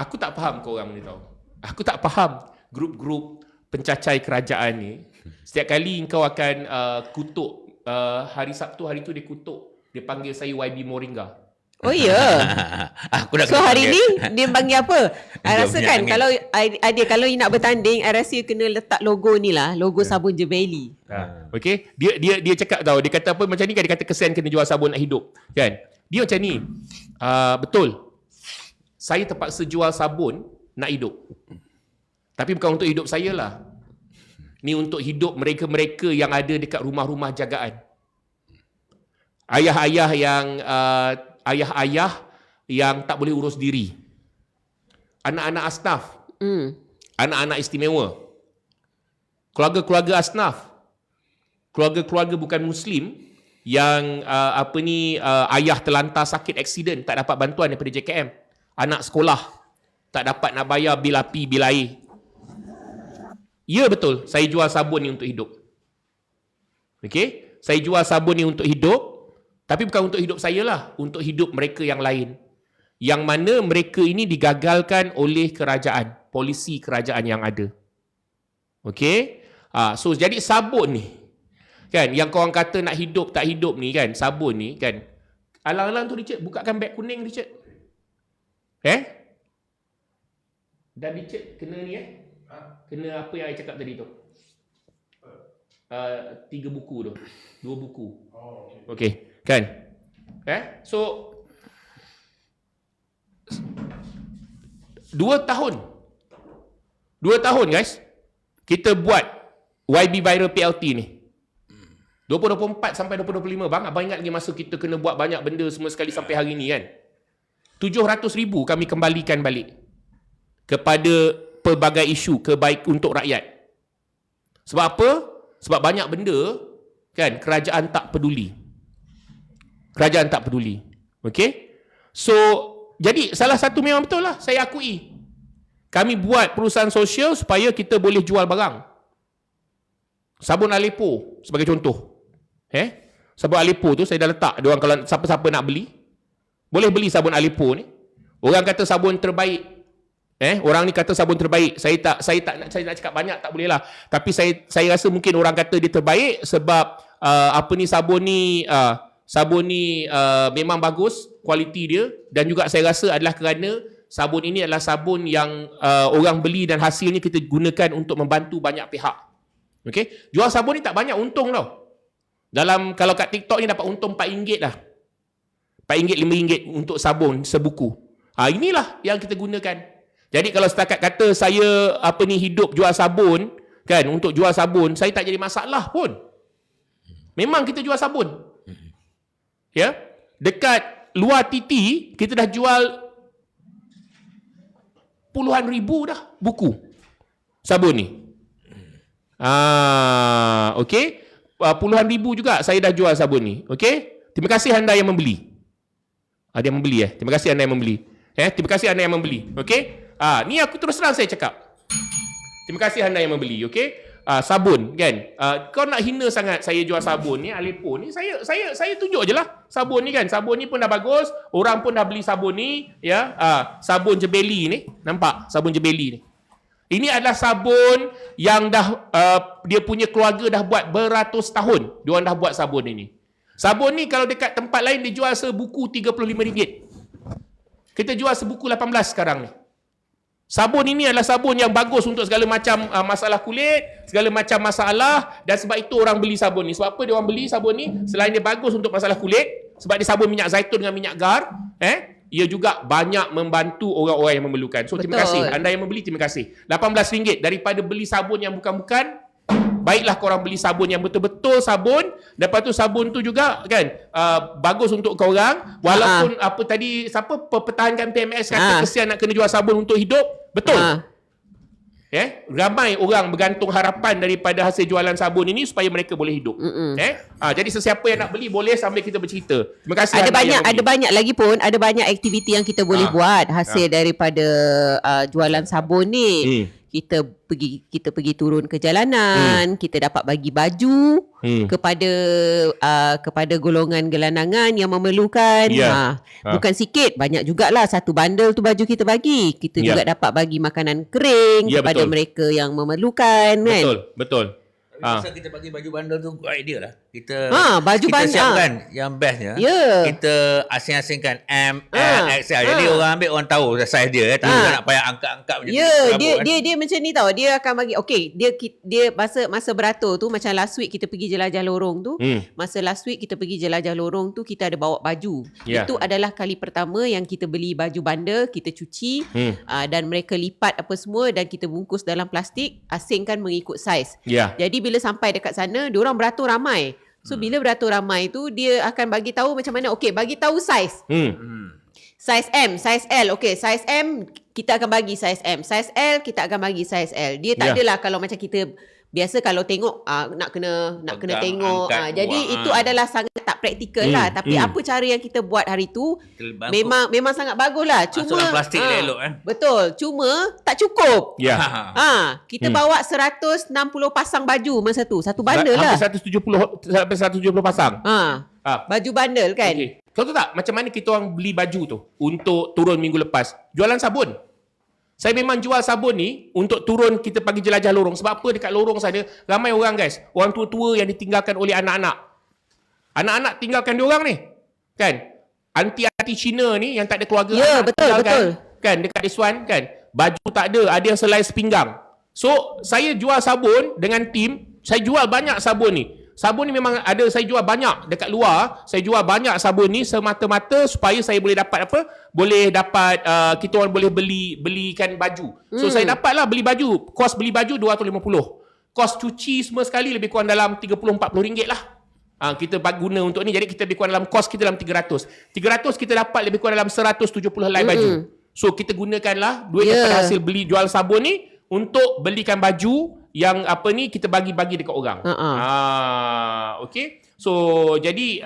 Aku tak faham kau orang ni tau. Aku tak faham grup-grup pencacai kerajaan ni. Setiap kali kau akan kutuk, hari Sabtu hari tu dia kutuk, dia panggil saya YB Moringa. Oh ya. So hari ni dia panggil apa? I rasa kan kalau kalau you nak bertanding, I rasa you kena letak logo ni lah, logo sabun Jebeli. Okay, dia cakap tau, dia kata apa macam ni kan, dia kata kesian kena jual sabun nak hidup. Kan? Dia macam ni. Betul. Saya terpaksa jual sabun nak hidup. Tapi bukan untuk hidup saya lah. Ni untuk hidup mereka-mereka yang ada dekat rumah-rumah jagaan. Ayah-ayah yang tak boleh urus diri. Anak-anak asnaf. Anak-anak istimewa. Keluarga-keluarga asnaf. Keluarga-keluarga bukan Muslim yang ayah terlantar sakit aksiden, tak dapat bantuan daripada JKM. Anak sekolah tak dapat nak bayar bil api, bil air. Ya betul, saya jual sabun ni untuk hidup. Okey, saya jual sabun ni untuk hidup, tapi bukan untuk hidup saya lah, untuk hidup mereka yang lain. Yang mana mereka ini digagalkan oleh kerajaan, polisi kerajaan yang ada. Okey? So jadi sabun ni, kan, yang korang kata nak hidup tak hidup ni kan, sabun ni kan. Alang-alang tu Richard, bukakan beg kuning Richard. Dan Richard kena ni kena apa yang saya cakap tadi tu. 3 buku tu. 2 buku. Okey, kan? So 2 tahun. 2 tahun guys. Kita buat YB Viral PLT ni. 2024 sampai 2025 bang. Abang ingat lagi masa kita kena buat banyak benda semua sekali sampai hari ni kan. 700,000 kami kembalikan balik kepada pelbagai isu kebaik untuk rakyat. Sebab apa? Sebab banyak benda kan kerajaan tak peduli. Kerajaan tak peduli. Okey? So jadi salah satu memang betul lah, saya akui. kami buat perusahaan sosial supaya kita boleh jual barang. Sabun Aleppo sebagai contoh. Sabun Aleppo tu saya dah letak. Diorang kalau siapa-siapa nak beli, boleh beli sabun Aleppo ni. Orang kata sabun terbaik. Orang ni kata sabun terbaik. Saya nak cakap banyak tak boleh lah. Tapi saya rasa mungkin orang kata dia terbaik sebab sabun ni memang bagus kualiti dia, dan juga saya rasa adalah kerana sabun ini adalah sabun yang orang beli dan hasilnya kita gunakan untuk membantu banyak pihak. Okey, jual sabun ni tak banyak untung tau. Kalau kat TikTok ni dapat untung RM4 lah. RM4, RM5 untuk sabun sebuku. Inilah yang kita gunakan. Jadi kalau setakat kata saya hidup jual sabun kan, untuk jual sabun, saya tak jadi masalah pun. Memang kita jual sabun. Ya, dekat luar TT kita dah jual puluhan ribu dah buku sabun ni. Okey. Puluhan ribu juga saya dah jual sabun ni. Okey. Terima kasih anda yang membeli. Ada yang membeli Terima kasih anda yang membeli. Terima kasih anda yang membeli. Okey. Ni aku terus terang saya cakap. Terima kasih anda yang membeli. Okey. Sabun kan. Kau nak hina sangat saya jual sabun ni, Aleppo ni. Saya tunjuk je lah sabun ni kan. Sabun ni pun dah bagus. Orang pun dah beli sabun ni. Ya. Sabun Jebeli ni. Nampak? Sabun Jebeli ni. Ini adalah sabun yang dah dia punya keluarga dah buat beratus tahun. Diorang dah buat sabun ini. Sabun ni kalau dekat tempat lain dia jual sebuku RM35. Kita jual sebuku 18 sekarang ni. Sabun ini adalah sabun yang bagus untuk segala macam masalah kulit, segala macam masalah, dan sebab itu orang beli sabun ni. Sebab apa dia orang beli sabun ni? Selain dia bagus untuk masalah kulit, sebab dia sabun minyak zaitun dengan minyak gar, ia juga banyak membantu orang-orang yang memerlukan. So terima kasih. Anda yang membeli, terima kasih. RM18 daripada beli sabun yang bukan-bukan, baiklah korang beli sabun yang betul-betul sabun. Lepas tu sabun tu juga kan bagus untuk korang. Walaupun pertahankan PMS kata kesian nak kena jual sabun untuk hidup. Betul. Ramai orang bergantung harapan daripada hasil jualan sabun ini supaya mereka boleh hidup. Jadi sesiapa yang nak beli boleh sambil kita bercerita. Terima kasih. Ada banyak lagi pun, ada banyak aktiviti yang kita boleh buat hasil daripada jualan sabun ni. Kita pergi turun ke jalanan, kita dapat bagi baju kepada golongan gelandangan yang memerlukan. Bukan sikit, banyak jugalah. Satu bundle tu baju kita bagi. Kita juga dapat bagi makanan kering kepada mereka yang memerlukan. Betul. Masa kita bagi baju bundle tu, good idea lah. Kita siapkan yang bestnya. Kita asing-asingkan M, L, XL. Jadi orang ambil, orang tahu saiz dia. Tak nak payah angkat-angkat macam tu. Dia macam ni tau. Dia akan bagi, dia masa beratur tu, macam last week kita pergi jelajah lorong tu. Masa last week kita pergi jelajah lorong tu, kita ada bawa baju. Itu adalah kali pertama yang kita beli baju bundle, kita cuci dan mereka lipat apa semua dan kita bungkus dalam plastik, asingkan mengikut saiz. Jadi bila sampai dekat sana, diorang beratur ramai. So bila beratur ramai tu, dia akan bagi tahu macam mana. Bagi tahu saiz. Saiz M, saiz L. Saiz M kita akan bagi saiz M. Saiz L kita akan bagi saiz L. Dia tak adalah kalau macam kita biasa kalau tengok nak kena tengok. Jadi itu adalah sangat tak praktikal lah. Tapi apa cara yang kita buat hari tu memang sangat bagus lah. Cuma plastik elok betul. Cuma tak cukup. Kita bawa 160 pasang baju masa tu. Satu bundle lah. Sampai 170 pasang. Baju bundle kan. Kau tahu tak macam mana kita orang beli baju tu untuk turun minggu lepas? Jualan sabun. Saya memang jual sabun ni untuk turun kita pergi jelajah lorong. Sebab apa? Dekat lorong sana ramai orang guys. Orang tua-tua yang ditinggalkan oleh anak-anak. Anak-anak tinggalkan diorang ni. Kan? Anti-anti Cina ni yang tak ada keluarga. Betul. Kan? Dekat this one kan? Baju tak ada. Ada yang selai sepinggang. So, saya jual sabun dengan tim. Saya jual banyak sabun ni. Sabun ni memang ada saya jual banyak dekat luar. Saya jual banyak sabun ni semata-mata supaya saya boleh dapat apa? Boleh dapat kita orang boleh belikan baju. So saya dapatlah beli baju. Kos beli baju RM250. Kos cuci semua sekali lebih kurang dalam RM30-40 lah. Kita guna untuk ni. Jadi kita lebih kurang dalam kos kita dalam RM300. RM300 kita dapat lebih kurang dalam 170 helai baju. So kita gunakanlah duit daripada hasil beli jual sabun ni untuk belikan baju yang apa ni kita bagi-bagi dekat orang. Okay. So jadi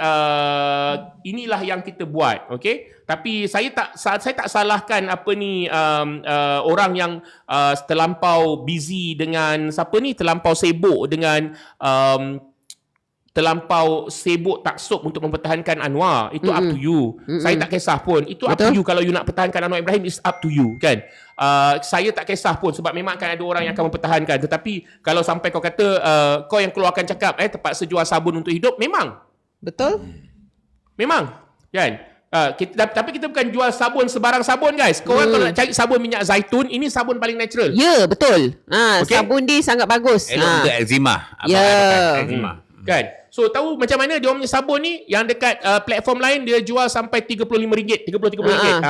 inilah yang kita buat, okay. Tapi saya tak salahkan apa ni orang yang terlampau busy dengan terlampau sibuk dengan terlampau sibuk taksub untuk mempertahankan Anwar. Itu up to you. Saya tak kisah pun. Itu up to you. Kalau you nak pertahankan Anwar Ibrahim, it's up to you, kan. Saya tak kisah pun sebab memang akan ada orang yang akan mempertahankan. Tetapi kalau sampai kau kata kau yang keluarkan cakap terpaksa jual sabun untuk hidup, memang. Betul. Memang, kan. Tapi kita bukan jual sabun sebarang sabun, guys. Korang kalau nak cari sabun minyak zaitun, ini sabun paling natural. Ya, betul. Okay? Sabun dia sangat bagus. Elok untuk eczema. Eczema. Kan? So tahu macam mana dia orang punya sabun ni yang dekat platform lain dia jual sampai RM35, RM30.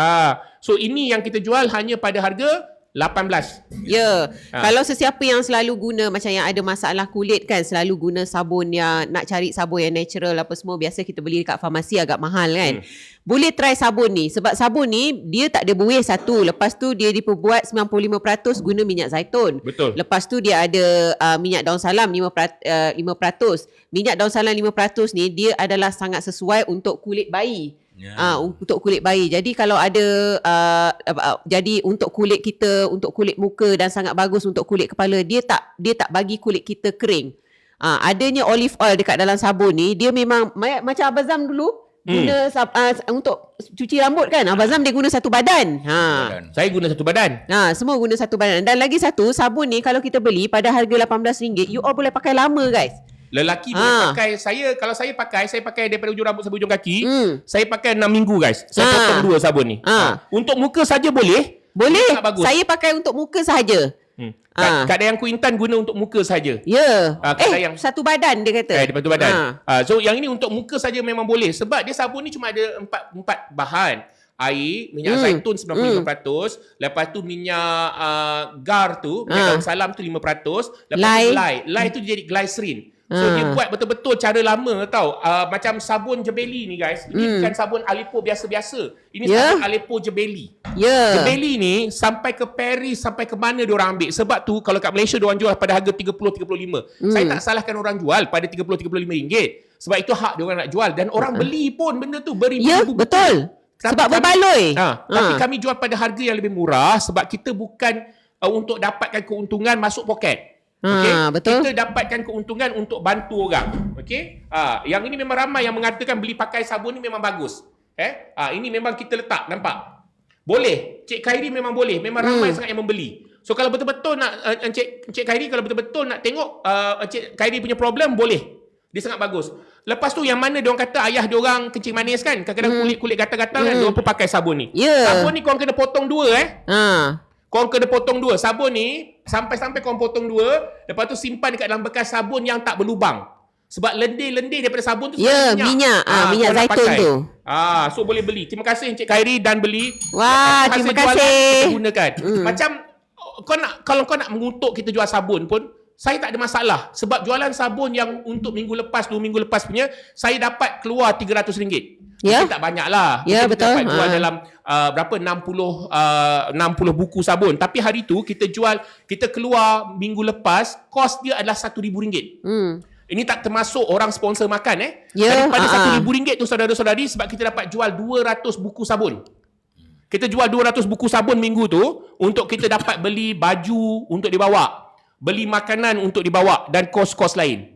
So ini yang kita jual hanya pada harga $18. Ya. Kalau sesiapa yang selalu guna macam yang ada masalah kulit kan, selalu guna sabun yang nak cari sabun yang natural apa semua, biasa kita beli dekat farmasi agak mahal kan. Boleh try sabun ni sebab sabun ni dia tak ada buih satu. Lepas tu dia diperbuat 95% guna minyak zaitun. Betul. Lepas tu dia ada minyak daun salam 5%. Minyak daun salam 5% ni dia adalah sangat sesuai untuk kulit bayi. Untuk kulit bayi. Jadi kalau ada jadi untuk kulit kita, untuk kulit muka dan sangat bagus untuk kulit kepala, dia tak bagi kulit kita kering. Adanya olive oil dekat dalam sabun ni, dia memang macam Abang Zam dulu guna untuk cuci rambut kan. Abang Zam dia guna satu badan. Saya guna satu badan. Semua guna satu badan. Dan lagi satu, sabun ni kalau kita beli pada harga RM18, you all boleh pakai lama, guys. Lelaki boleh pakai. Kalau saya pakai daripada ujung rambut sampai ujung kaki. Saya pakai 6 minggu, guys. Saya potong 2 sabun ni. Untuk muka saja boleh. Boleh. Saya pakai untuk muka sahaja. Kak Dayang Intan guna untuk muka saja. Ya. Satu badan dia kata. Satu badan. So yang ini untuk muka saja memang boleh. Sebab dia sabun ni cuma ada 4 bahan. Air, minyak zaitun 95%, lepas tu minyak gar tu, minyak daun salam tu 5%, lepas tu lye tu jadi glycerin. So dia buat betul-betul cara lama tau. Macam sabun Jebeli ni, guys. Ini bukan sabun Aleppo biasa-biasa. Ini sabun Aleppo Jebeli. Jebeli ni sampai ke Paris, sampai ke mana diorang ambil. Sebab tu kalau kat Malaysia diorang jual pada harga RM30-35. Saya tak salahkan orang jual pada RM30-35. Sebab itu hak diorang nak jual. Dan orang beli pun benda tu beribu-ribu. Betul. Sebab berbaloi. Tapi kami jual pada harga yang lebih murah sebab kita bukan untuk dapatkan keuntungan masuk poket. Okay? Betul. Kita dapatkan keuntungan untuk bantu orang. Okay? Yang ini memang ramai yang mengatakan beli pakai sabun ni memang bagus. Ini memang kita letak, nampak? Boleh. Cik Khairi memang boleh. Memang ramai sangat yang membeli. So kalau betul-betul nak Encik Khairi, kalau betul-betul nak tengok Encik Khairi punya problem, boleh. Dia sangat bagus. Lepas tu yang mana diorang kata ayah diorang kencing manis kan, kadang-kadang kulit gatal-gatal kan, diorang pun pakai sabun ni. Sabun ni korang kena potong 2 Korang kena potong 2. Sabun ni sampai-sampai korang potong 2, lepas tu simpan dekat dalam bekas sabun yang tak berlubang. Sebab lendir-lendir daripada sabun tu minyak zaitun tu. So boleh beli. Terima kasih Encik Khairi dan beli. Wah, terima kasih. Kita gunakan. Macam kalau kau nak mengutuk kita jual sabun pun, saya tak ada masalah. Sebab jualan sabun yang untuk minggu lepas, 2 minggu lepas punya, saya dapat keluar RM300. Mungkin tak banyak lah. Kita dapat jual dalam berapa 60 buku sabun. Tapi hari tu kita keluar minggu lepas, kos dia adalah RM1,000. Ini tak termasuk orang sponsor makan Daripada RM1,000 tu saudara-saudari, sebab kita dapat jual 200 buku sabun. Kita jual 200 buku sabun minggu tu untuk kita dapat beli baju untuk dibawa, beli makanan untuk dibawa dan kos-kos lain.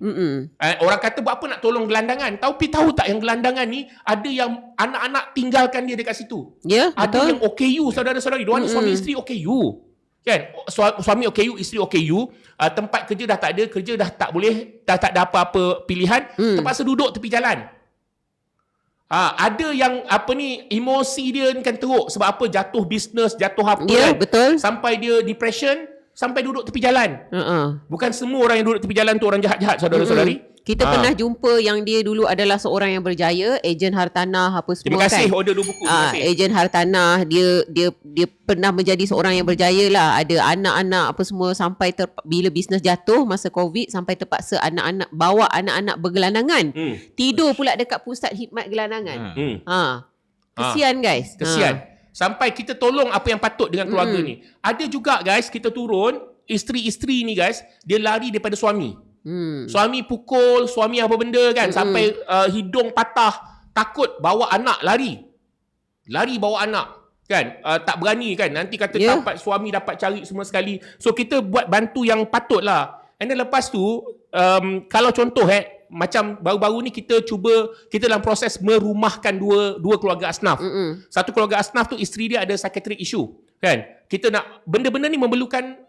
Orang kata buat apa nak tolong gelandangan. Tahu tak yang gelandangan ni ada yang anak-anak tinggalkan dia dekat situ. Ada betul. yang OKU saudara-saudari. Diorang suami isteri OKU. Kan? Suami OKU, isteri OKU. Tempat kerja dah tak ada, kerja dah tak boleh, dah tak ada apa-apa pilihan. Terpaksa duduk tepi jalan. Ada yang emosi dia kan teruk. Sebab apa? Jatuh bisnes, jatuh apa. Betul. Sampai dia depression, sampai duduk tepi jalan. Bukan semua orang yang duduk tepi jalan tu orang jahat-jahat, saudara-saudari. Kita pernah jumpa yang dia dulu adalah seorang yang berjaya, ejen hartanah apa semua. Terima kasih kan. order 2 buku. Terima kasih. Ejen hartanah, dia pernah menjadi seorang yang berjaya lah. Ada anak-anak apa semua sampai bila bisnes jatuh masa Covid, sampai terpaksa bawa anak-anak bergelandangan. Tidur pula dekat pusat khidmat gelandangan. Kesian guys. Kesian. Sampai kita tolong apa yang patut dengan keluarga ni. Ada juga guys, kita turun, isteri-isteri ni guys, dia lari daripada suami. Suami pukul, suami apa benda kan, sampai hidung patah, takut bawa anak lari bawa anak kan, tak berani kan, nanti kata dapat suami dapat cari semua sekali. So kita buat bantu yang patut lah. And then lepas tu kalau contoh macam baru-baru ni kita dalam proses merumahkan dua keluarga asnaf. Satu keluarga asnaf tu isteri dia ada psychiatric issue kan. Kita nak benda-benda ni memerlukan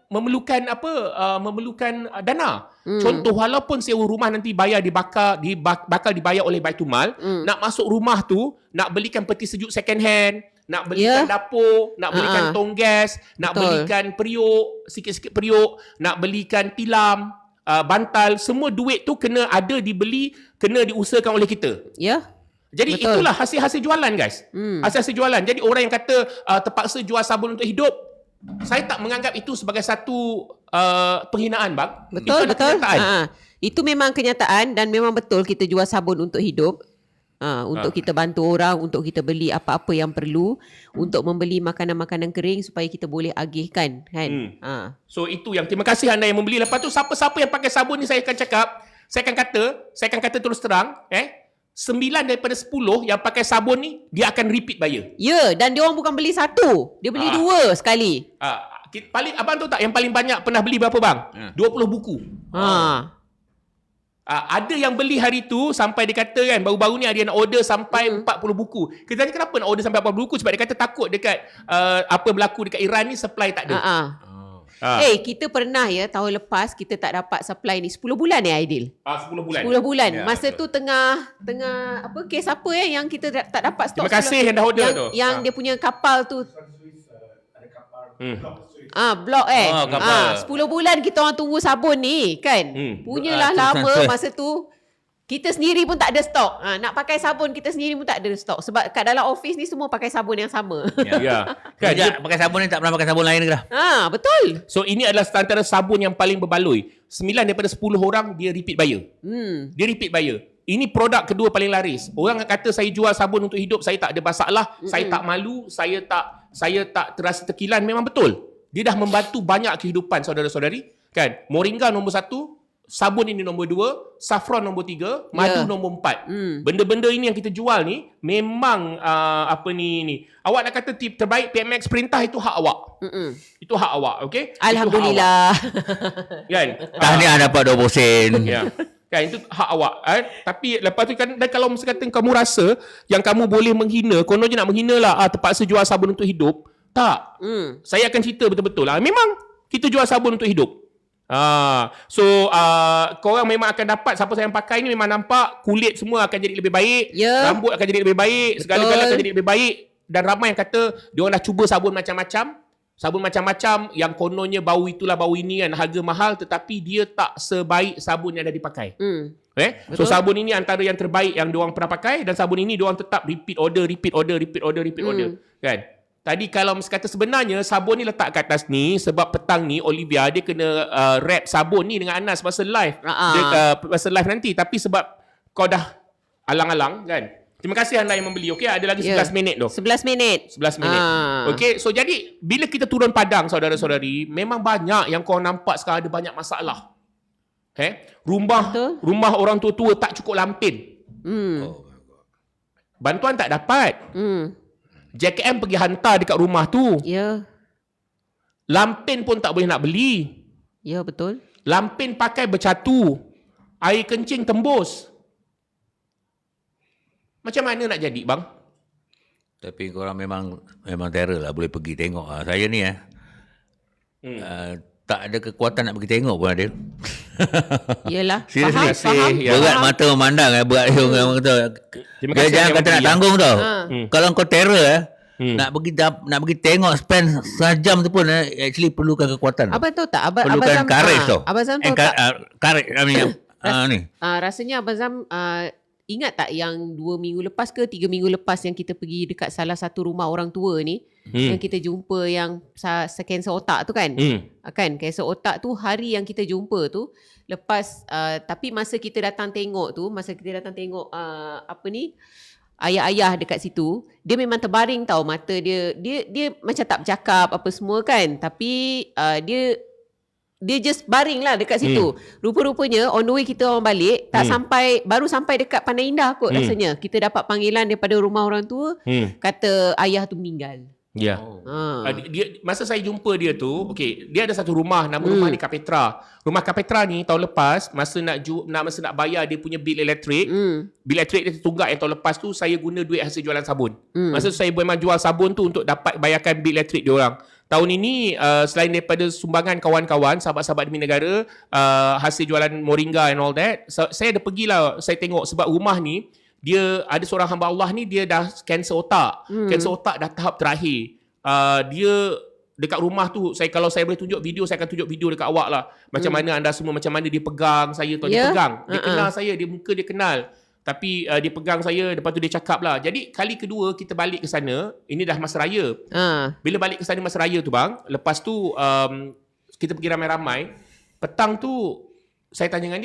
dana. Contoh, walaupun sewa rumah nanti bakal dibayar oleh Baitulmal, nak masuk rumah tu, nak belikan peti sejuk second hand, nak belikan dapur, nak belikan tong gas, nak belikan periuk, sikit-sikit periuk, nak belikan tilam, bantal, semua duit tu kena ada dibeli, kena diusahakan oleh kita. Jadi itulah hasil-hasil jualan guys. Hasil-hasil jualan. Jadi orang yang kata terpaksa jual sabun untuk hidup, saya tak menganggap itu sebagai satu penghinaan bang. Betul. Itu memang kenyataan dan memang betul kita jual sabun untuk hidup. Untuk kita bantu orang, untuk kita beli apa-apa yang perlu, untuk membeli makanan-makanan kering supaya kita boleh agihkan kan. So itu yang, terima kasih anda yang membeli. Lepas tu siapa-siapa yang pakai sabun ni, saya akan kata terus terang 9 daripada 10 yang pakai sabun ni, dia akan repeat buyer. Dan dia orang bukan beli satu, dia beli dua sekali. Paling abang tahu tak yang paling banyak pernah beli berapa bang? 20 buku. Ada yang beli hari tu sampai dia kata kan, baru-baru ni ada yang nak order sampai 40 buku. Kita tanya kenapa nak order sampai 40 buku, sebab dia kata takut dekat apa berlaku dekat Iran ni, supply tak ada. Kita pernah tahun lepas kita tak dapat supply ni 10 bulan Aidil. 10 bulan. 10 bulan. Ya, Masa betul. tu tengah kes apa yang kita tak dapat stok. Terima kasih yang dah order tu. Yang dia punya kapal tu. Blok kapal. 10 bulan kita orang tunggu sabun ni kan. Punyalah lama masa tu. Kita sendiri pun tak ada stok. Nak pakai sabun kita sendiri pun tak ada stok. Sebab kat dalam office ni semua pakai sabun yang sama. Kan dia pakai sabun ni, tak pernah pakai sabun lain ke dah. Betul. So ini adalah antara sabun yang paling berbaloi. 9 daripada 10 orang dia repeat buyer. Dia repeat buyer. Ini produk kedua paling laris. Orang kata saya jual sabun untuk hidup, saya tak ada masalah, saya tak malu, saya tak terasa terkilan. Memang betul. Dia dah membantu banyak kehidupan saudara-saudari. Kan? Moringa nombor 1, sabun ini nombor 2, saffron nombor 3, madu nombor 4. Benda-benda ini yang kita jual ni memang ni. Awak nak kata tip terbaik PMX perintah, itu hak awak. Itu hak awak, okey? Alhamdulillah. Kan? Tahniah dapat 20 sen. Ya. Kan itu hak awak. Tapi lepas tu kan, dan kalau mesti kata kamu rasa yang kamu boleh menghina, kononnya nak menghina lah, terpaksa jual sabun untuk hidup. Tak. Saya akan cerita betul-betul lah. Memang kita jual sabun untuk hidup. Korang memang akan dapat, siapa yang pakai ni memang nampak kulit semua akan jadi lebih baik, rambut akan jadi lebih baik, segala-galanya akan jadi lebih baik. Dan ramai yang kata dia orang dah cuba sabun macam-macam yang kononnya bau itulah bau ini kan, harga mahal, tetapi dia tak sebaik sabun yang dah dipakai. So sabun ini antara yang terbaik yang dia orang pernah pakai, dan sabun ini dia orang tetap repeat order kan. Tadi kalau mesti kata sebenarnya sabun ni letak kat atas ni sebab petang ni Olivia dia kena wrap sabun ni dengan Anas masa live. Masa live nanti. Tapi sebab kau dah alang-alang kan. Terima kasih anda yang membeli. Okey, ada lagi 11 minit tu. 11 minit. Okey, so jadi bila kita turun padang saudara-saudari, memang banyak yang kau nampak sekarang ada banyak masalah. Rumah orang tua-tua tak cukup lampin. Bantuan tak dapat. JKM pergi hantar dekat rumah tu. Lampin pun tak boleh nak beli. Ya, betul. Lampin pakai bercatu. Air kencing tembus. Macam mana nak jadi bang? Tapi korang memang terror lah, boleh pergi tengok. Saya ni tak ada kekuatan nak pergi tengok pun ada. Yelah. Seriously. Faham. Berat mata memandang. Buat orang kata. Terima kasih Jangan yang kata nak membeli, tanggung tau. Kalau kau terror nak pergi tengok spend sejam tu pun actually perlukan kekuatan. Abang tahu tak? Perlukan courage tau. Abang Zam tahu tak? Courage. Ni. Rasanya Abang Zam ingat tak yang 2 minggu lepas ke 3 minggu lepas yang kita pergi dekat salah satu rumah orang tua ni, yang kita jumpa yang kanser otak tu kan? Kan kanser otak tu hari yang kita jumpa tu, lepas tapi masa kita datang tengok ayah-ayah dekat situ, dia memang terbaring tau, mata dia macam tak bercakap apa semua kan, tapi dia dia just baring lah dekat situ. Rupa-rupanya on the way kita orang balik, baru sampai dekat Pantai Indah kot rasanya. Kita dapat panggilan daripada rumah orang tua, kata ayah tu meninggal. Ya. Dia, masa saya jumpa dia tu, dia ada satu rumah, nama rumah ni Kapetra. Rumah Kapetra ni tahun lepas masa nak bayar dia punya bil elektrik, bil elektrik dia tertunggak yang tahun lepas tu, saya guna duit hasil jualan sabun. Masa tu saya memang jual sabun tu untuk dapat bayarkan bil elektrik dia orang. Tahun ini selain daripada sumbangan kawan-kawan, sahabat-sahabat demi negara, hasil jualan moringa and all that, saya ada pergilah, saya tengok sebab rumah ni dia ada seorang hamba Allah ni, dia dah kanser otak. Kanser otak dah tahap terakhir. Dia dekat rumah tu, kalau saya boleh tunjuk video, saya akan tunjuk video dekat awak lah. Macam mana anda semua, macam mana dia pegang saya tu. Dia pegang. Dia kenal saya, dia muka dia kenal. Tapi dia pegang saya, lepas tu dia cakap lah. Jadi kali kedua kita balik ke sana, ini dah masa raya. Bila balik ke sana masa raya tu bang, lepas tu kita pergi ramai-ramai. Petang tu, saya tanya dengan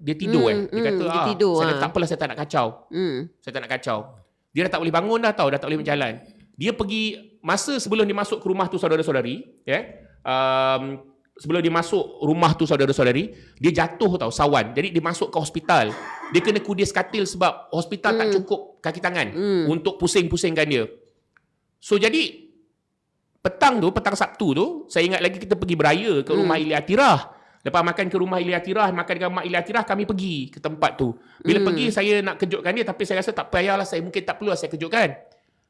dia tidur Dia kata, dia tidur, saya kata, tak apalah, saya tak nak kacau. Saya tak nak kacau. Dia dah tak boleh bangun dah tau, dah tak boleh berjalan. Dia pergi, masa sebelum dia masuk ke rumah tu saudara-saudari, sebelum dia masuk rumah tu saudara-saudari, dia jatuh tau, sawan. Jadi dia masuk ke hospital. Dia kena kudis katil sebab hospital tak cukup kaki tangan untuk pusing-pusingkan dia. So jadi, petang Sabtu tu, saya ingat lagi kita pergi beraya ke rumah Ili Atirah. Lepas makan ke rumah Ili Atirah, makan dengan Mak Ili Atirah, kami pergi ke tempat tu. Bila pergi, saya nak kejutkan dia, tapi saya rasa tak payahlah, saya mungkin tak perlu saya kejutkan.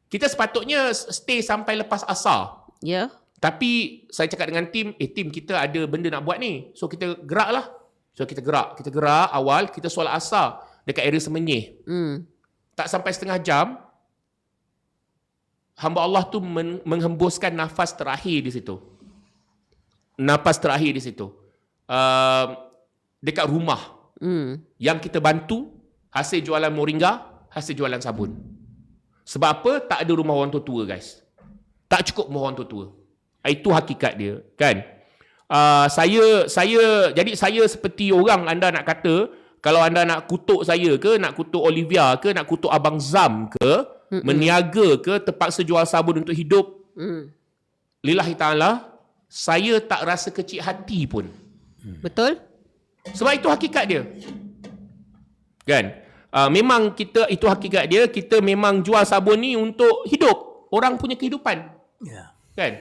Kita sepatutnya stay sampai lepas asar. Ya. Tapi saya cakap dengan tim, tim kita ada benda nak buat ni. So kita gerak lah. So kita gerak awal, kita solat asar dekat area Semenyih. Tak sampai setengah jam, hamba Allah tu menghembuskan nafas terakhir di situ. Dekat rumah yang kita bantu, hasil jualan moringa, hasil jualan sabun. Sebab apa? Tak ada rumah orang tua guys. Tak cukup rumah orang tua. Itu hakikat dia, kan? Jadi saya seperti orang anda nak kata, kalau anda nak kutuk saya ke, nak kutuk Olivia ke, nak kutuk Abang Zam ke, meniaga ke, terpaksa jual sabun untuk hidup, lillahi ta'ala, saya tak rasa kecil hati pun. Betul? Sebab itu hakikat dia. Kan? Memang itu hakikat dia. Kita memang jual sabun ni untuk hidup. Orang punya kehidupan. Kan?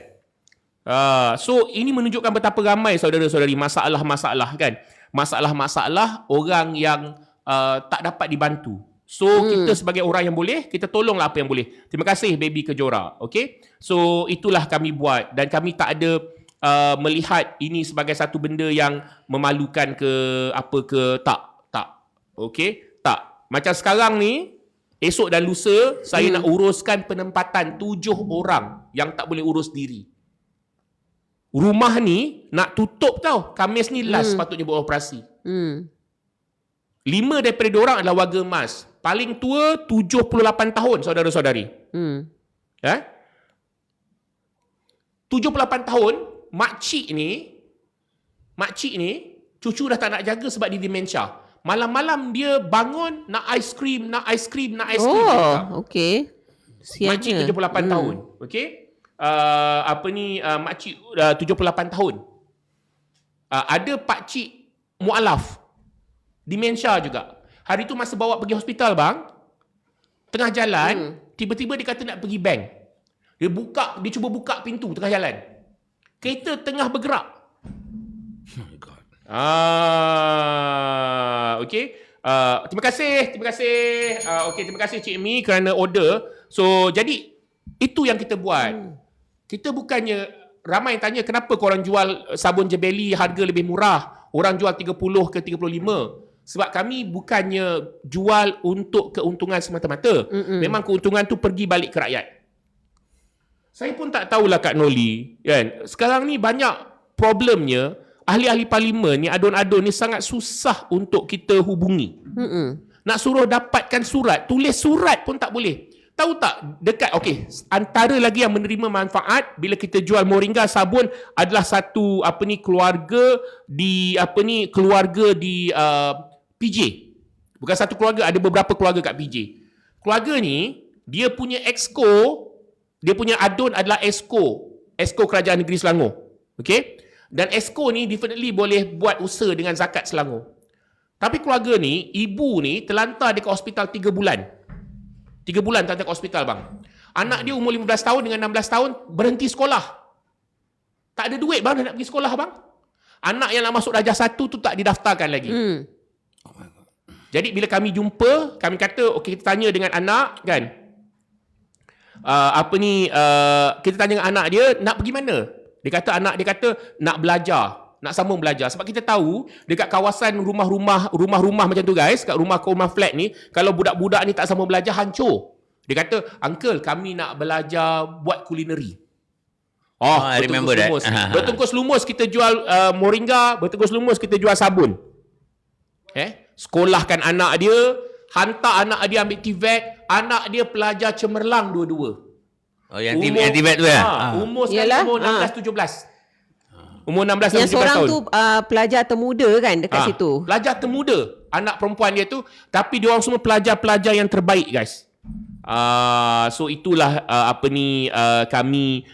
So, ini menunjukkan betapa ramai saudara-saudari masalah-masalah, kan? Masalah-masalah orang yang tak dapat dibantu. So, kita sebagai orang yang boleh, kita tolonglah apa yang boleh. Terima kasih, Baby Kejora. Okay? So, itulah kami buat. Dan kami tak ada melihat ini sebagai satu benda yang memalukan ke apa ke, tak. Okey, tak. Macam sekarang ni, esok dan lusa saya nak uruskan penempatan 7 orang yang tak boleh urus diri. Rumah ni nak tutup tau. Khamis ni last patutnya buat operasi. 5 daripada diorang adalah warga emas. Paling tua 78 tahun saudara-saudari. 78 tahun. Makcik ni, cucu dah tak nak jaga sebab dia demensia. Malam-malam dia bangun, nak aiskrim. Oh, okey. Makcik 78 tahun. Okey? Makcik 78 tahun. Ada pakcik mualaf. Demensia juga. Hari tu masa bawa pergi hospital bang, tengah jalan, tiba-tiba dia kata nak pergi bank. Dia cuba buka pintu tengah jalan. Kereta tengah bergerak. Okey. Terima kasih. Okey, terima kasih Cik Mi kerana order. So, jadi itu yang kita buat. Kita bukannya, ramai yang tanya kenapa korang jual sabun Jebeli harga lebih murah. Orang jual 30 ke 35. Sebab kami bukannya jual untuk keuntungan semata-mata. Memang keuntungan tu pergi balik ke rakyat. Saya pun tak tahulah Kak Noli, kan? Sekarang ni banyak problemnya, ahli-ahli parlimen ni, adun-adun ni sangat susah untuk kita hubungi. Nak suruh dapatkan surat, tulis surat pun tak boleh. Tahu tak, dekat, antara lagi yang menerima manfaat bila kita jual moringa sabun adalah satu keluarga di PJ. Bukan satu keluarga, ada beberapa keluarga kat PJ. Keluarga ni, dia punya exco, dia punya adun adalah exco Kerajaan Negeri Selangor. Okey? Dan Esko ni definitely boleh buat usaha dengan zakat Selangor. Tapi keluarga ni, ibu ni terlantar dekat hospital 3 bulan. 3 bulan terlantar kat hospital bang. Anak dia umur 15 tahun dengan 16 tahun berhenti sekolah. Tak ada duit bang nak pergi sekolah bang. Anak yang nak masuk darjah 1 tu tak didaftarkan lagi. Jadi bila kami jumpa, kami kata okey kita tanya dengan anak kan. Kita tanya dengan anak dia nak pergi mana? Anak dia kata nak belajar, nak sambung belajar. Sebab kita tahu dekat kawasan rumah-rumah macam tu guys, kat rumah flat ni, kalau budak-budak ni tak sambung belajar hancur. Dia kata, "Uncle, kami nak belajar buat kulineri." I remember that. Bertungkus lumus kita jual moringa, bertungkus lumus kita jual sabun. Sekolahkan anak dia, hantar anak dia ambil TVET, anak dia pelajar cemerlang dua-dua. Yang TVET tu ya? Umur sekarang umur 16-17. Umur 16-17 tahun. Yang seorang tu pelajar termuda kan dekat situ. Pelajar termuda, anak perempuan dia tu, tapi dia orang semua pelajar-pelajar yang terbaik guys. So itulah kami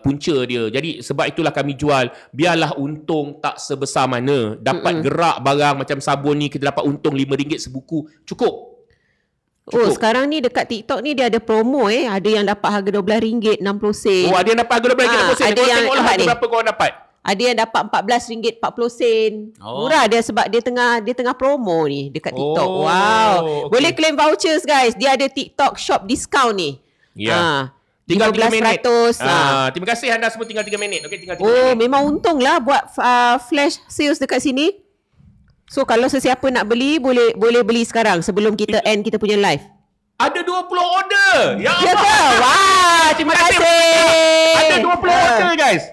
punca dia. Jadi sebab itulah kami jual. Biarlah untung tak sebesar mana. Dapat gerak barang macam sabun ni, kita dapat untung RM5 sebuku. Cukup. Oh, sekarang ni dekat TikTok ni dia ada promo Ada yang dapat harga RM12 60 sen. Oh, ada yang dapat harga RM12 60 sen. Ada yang tengoklah harga berapa korang dapat. Ada yang dapat RM14 40 sen. Murah dia sebab dia tengah promo ni dekat TikTok. Wow. Okay. Boleh claim vouchers guys. Dia ada TikTok shop discount ni. Ya. Tinggal 3 minit. Terima kasih anda semua, tinggal 3 minit. Okey, tinggal 3 minit. minit. Memang untung lah buat flash sales dekat sini. So kalau sesiapa nak beli, boleh beli sekarang sebelum kita end kita punya live. Ada 20 order. Ya Allah. Ke? Wah, terima kasih. Ada 20 order guys.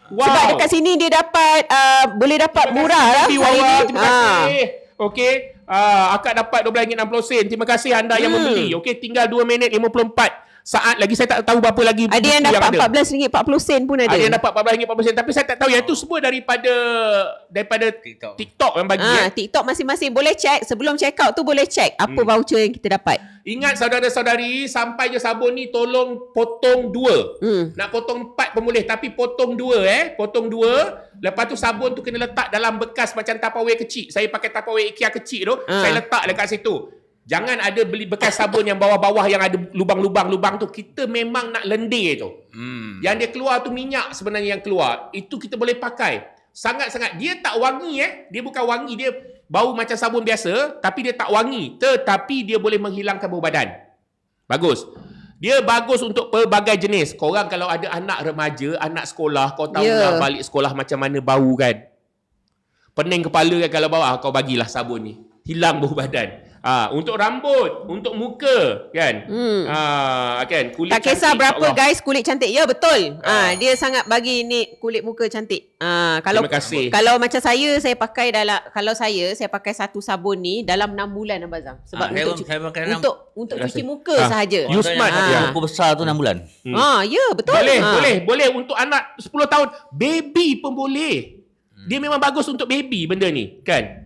Wow. Sebab dekat sini dia dapat boleh dapat murah lah. Terima kasih. Okey. Akak dapat RM12.60. Terima kasih anda yang membeli. Okey, tinggal 2 minit 54 saat lagi. Saya tak tahu berapa lagi. Ada yang dapat RM14.40 pun ada. Ada yang dapat RM14.40. Tapi saya tak tahu. Yang itu semua daripada TikTok yang bagi. TikTok masing-masing boleh check. Sebelum check out tu boleh check apa voucher yang kita dapat. Ingat saudara-saudari, sampai je sabun ni tolong potong 2. Nak potong 4 pun boleh, tapi potong 2 potong 2. Lepas tu sabun tu kena letak dalam bekas macam Tupperware kecil. Saya pakai Tupperware IKEA kecil tu, saya letak dekat situ. Jangan ada beli bekas sabun yang bawah-bawah yang ada lubang-lubang tu. Kita memang nak lendir tu. Yang dia keluar tu minyak sebenarnya yang keluar. Itu kita boleh pakai. Sangat-sangat. Dia tak wangi Dia bukan wangi. Dia bau macam sabun biasa. Tapi dia tak wangi. Tetapi dia boleh menghilangkan bau badan. Bagus. Dia bagus untuk pelbagai jenis. Korang kalau ada anak remaja, anak sekolah, kau tahu lah balik sekolah macam mana bau kan. Pening kepala kan kalau bau. Kau bagilah sabun ni. Hilang bau badan. Untuk rambut, untuk muka kan. Kan kulit tak kisah cantik, berapa guys kulit cantik. Ya betul. Dia sangat bagi ni kulit muka cantik. Terima kasih. Kalau macam saya pakai saya pakai satu sabun ni dalam 6 bulan Abazam. Sebab untuk cuci muka sahaja. Yusmat muka besar tu 6 bulan. Ya betul. Boleh untuk anak 10 tahun, baby pun boleh. Dia memang bagus untuk baby benda ni kan.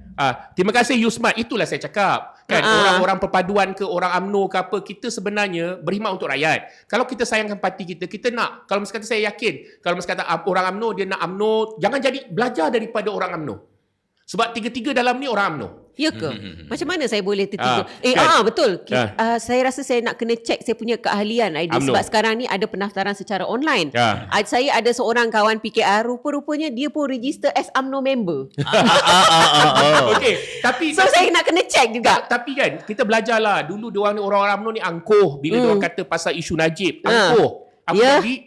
Terima kasih Yusmat. Itulah saya cakap kan. Orang-orang perpaduan ke, orang UMNO ke apa, kita sebenarnya berkhidmat untuk rakyat. Kalau kita sayangkan parti kita, kita nak. Kalau mesti kata saya yakin, kalau mesti kata orang UMNO, dia nak UMNO, jangan jadi belajar daripada orang UMNO. Sebab tiga-tiga dalam ni orang UMNO. Ya ke? Macam mana saya boleh tertidur? Betul. Saya rasa saya nak kena check saya punya keahlian ID. Sebab sekarang ni ada pendaftaran secara online. Saya ada seorang kawan PKR, rupa-rupanya dia pun register as UMNO member. Okey, saya nak kena check juga. Tapi kan, kita belajarlah. Dulu orang UMNO ni angkuh bila diorang kata pasal isu Najib. Angkuh. Apa jadi?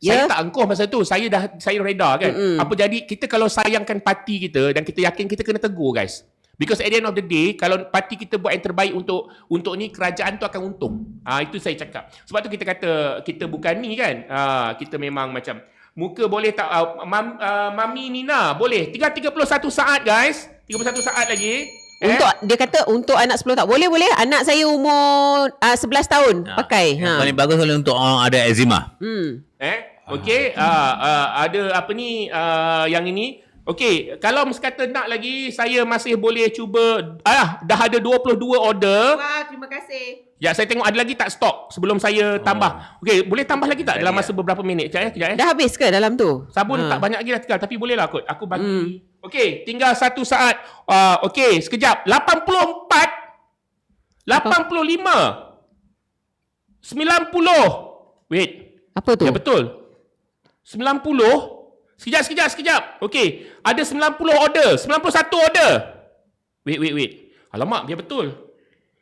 Saya tak angkuh masa tu. Saya reda kan. Apa jadi? Kita kalau sayangkan parti kita dan kita yakin, kita kena tegur guys. Because at the end of the day, kalau parti kita buat yang terbaik untuk ni, kerajaan tu akan untung. Itu saya cakap. Sebab tu kita kata kita bukan ni kan. Kita memang macam muka boleh tak Mami Nina boleh. Tinggal 31 saat guys. 31 saat lagi. Dia kata untuk anak 10 tahun. Boleh. Anak saya umur 11 tahun pakai. Yang paling bagus kalau untuk orang ada eczema. Okey, ada apa ni yang ini. Okey, kalau mesti kata nak lagi, saya masih boleh cuba. Dah ada 22 order. Wah, terima kasih. kasih. Ya, saya tengok ada lagi tak stok sebelum saya tambah. Okey, boleh tambah lagi tak dalam masa beberapa minit? Kejap. Dah habis ke dalam tu? Sabun tak banyak lagi dah tinggal, tapi boleh lah kot. Aku bagi. Okey, tinggal 1 saat. Okey, sekejap. 84, 85, 90. Wait. Apa tu? Ya, betul. 90. Sekejap. Okey, ada 90 order. 91 order. Wait. Alamak, dia betul.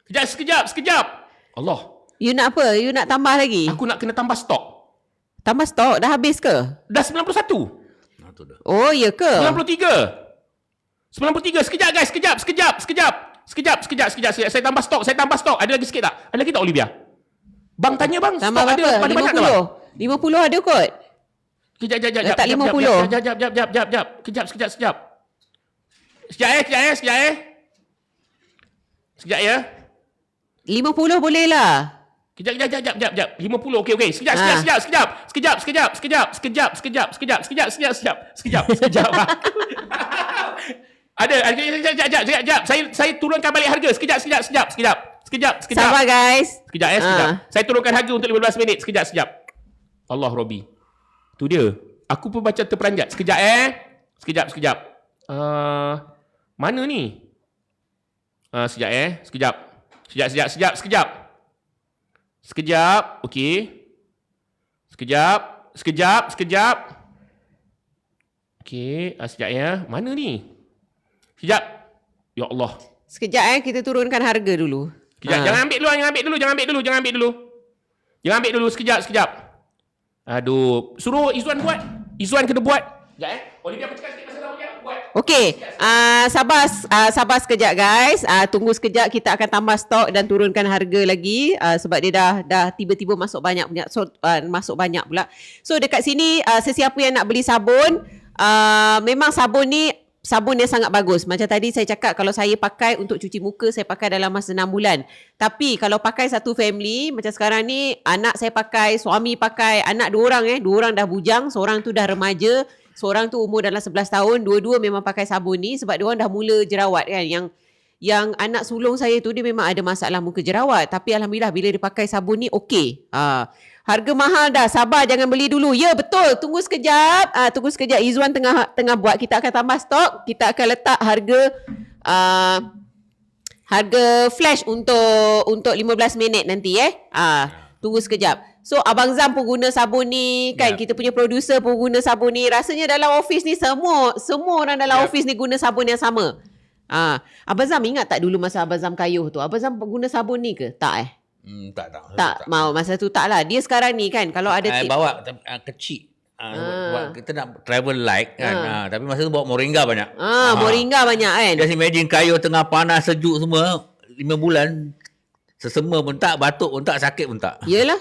Sekejap. Allah. You nak apa? You nak tambah lagi? Aku nak kena tambah stok. Tambah stok? Dah habis ke? Dah 91. Oh, ya ke? 93. Sekejap guys, sekejap. Saya tambah stok. Ada lagi sikit tak? Ada lagi tak, Olivia? Bang tanya bang, Tambah stok berapa? ada banyak tak bang? 50 ada kot. Kejap. Letak 50. Kejap. Sekejap ya. 50 boleh lah. Kejap. 50. Okey. Sekejap. Ada. Sekejap. Saya turunkan balik harga. Sekejap. Sabar guys. Sekejap. Saya turunkan harga untuk 15 minit. Sekejap. Allah Robby. Tu dia. Aku pun macam terperanjat. Sekejap. Mana ni? Sekejap. Okey. Sekejap. Okey, sekejap ya. Mana ni? Sekejap. Ya Allah. Sekejap kita turunkan harga dulu. Sekejap. Jangan ambil dulu. Sekejap. Aduh, suruh Izzuan buat. Izzuan kena buat. Sekejap Olivia bercakap sikit pasal Olivia buat. Okey, sabar sekejap guys. Tunggu sekejap, kita akan tambah stok dan turunkan harga lagi sebab dia dah tiba-tiba masuk banyak pula. So dekat sini sesiapa yang nak beli sabun, memang sabun ni sabun yang sangat bagus. Macam tadi saya cakap, kalau saya pakai untuk cuci muka, saya pakai dalam masa 6 bulan. Tapi kalau pakai satu family, macam sekarang ni anak saya pakai, suami pakai, anak 2 orang 2 orang dah bujang, seorang tu dah remaja, seorang tu umur dalam 11 tahun, dua-dua memang pakai sabun ni sebab dia orang dah mula jerawat kan. Yang anak sulung saya tu dia memang ada masalah muka jerawat, tapi alhamdulillah bila dia pakai sabun ni okey. Harga mahal dah, sabar jangan beli dulu. Ya betul, tunggu sekejap. Izzuan tengah buat, kita akan tambah stok, kita akan letak harga flash untuk 15 minit nanti Tunggu sekejap. So Abang Zam pun guna sabun ni kan, kita punya producer pun guna sabun ni. Rasanya dalam office ni semua orang dalam office ni guna sabun yang sama. Abang Zam ingat tak dulu masa Abang Zam kayuh tu, Abang Zam guna sabun ni ke? Tak Tak mau masa tu tak lah. Dia sekarang ni kan kalau ada tip bawa kecil. Kita nak travel light kan. Tapi masa tu bawa moringa banyak. Moringa banyak kan. Just imagine kayu tengah panas sejuk semua 5 bulan. Sesema pun tak, batuk pun tak, sakit pun tak. Yelah,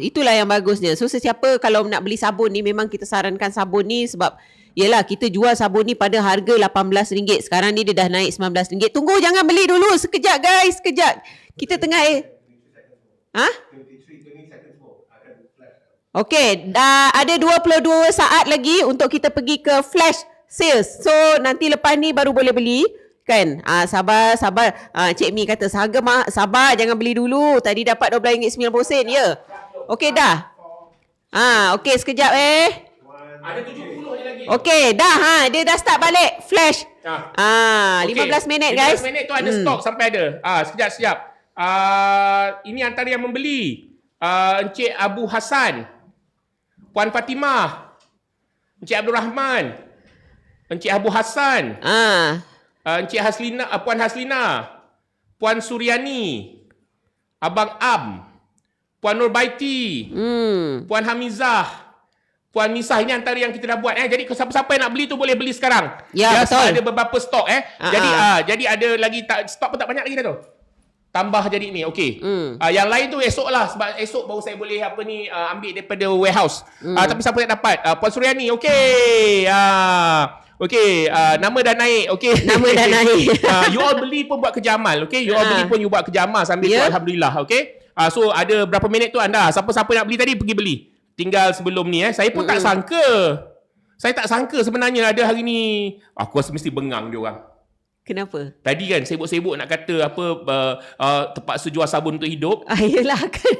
itulah yang bagusnya. So sesiapa kalau nak beli sabun ni, memang kita sarankan sabun ni sebab yelah kita jual sabun ni pada harga RM18. Sekarang ni dia dah naik RM19. Tunggu, jangan beli dulu. Sekejap guys, sekejap. Kita tengah Okey, dah ada 22 saat lagi untuk kita pergi ke flash sales. So nanti lepas ni baru boleh beli. Kan? Sabar. Cik Mi kata sabar, jangan beli dulu. Tadi dapat RM12.90 ya. Okey dah. Okey sekejap Ada 70 je lagi. Okey dah dia dah start balik flash. 15 minit guys. 15 minit tu ada stok sampai ada. Sekejap. Ini antara yang membeli. Encik Abu Hassan, Puan Fatimah, Encik Abdul Rahman, Encik Abu Hassan, Encik Haslina, Puan Haslina, Puan Suryani, Abang Am, Puan Nurbaiti, Puan Hamizah, Puan Misah. Ini antara yang kita dah buat. Jadi siapa-siapa yang nak beli tu boleh beli sekarang. Ya, betul. Ada beberapa stok. Jadi ada lagi stok pun tak banyak lagi dah tu. Tambah jadi ni. Okey. Yang lain tu esok lah. Sebab esok baru saya boleh ambil daripada warehouse. Tapi siapa yang dapat? Puan Suryani. Okey. Okey, nama dah naik. Okey. Nama dah naik. You all beli pun buat kerja amal. Okey, you all beli pun you buat kerja amal sambil tu alhamdulillah. Okey. So ada berapa minit tu anda. Siapa-siapa nak beli tadi pergi beli. Tinggal sebelum ni saya pun tak sangka. Saya tak sangka sebenarnya ada hari ni. Aku rasa mesti bengang dia orang. Kenapa? Tadi kan sibuk-sibuk nak kata apa terpaksa jual sabun untuk hidup. Yelah kan.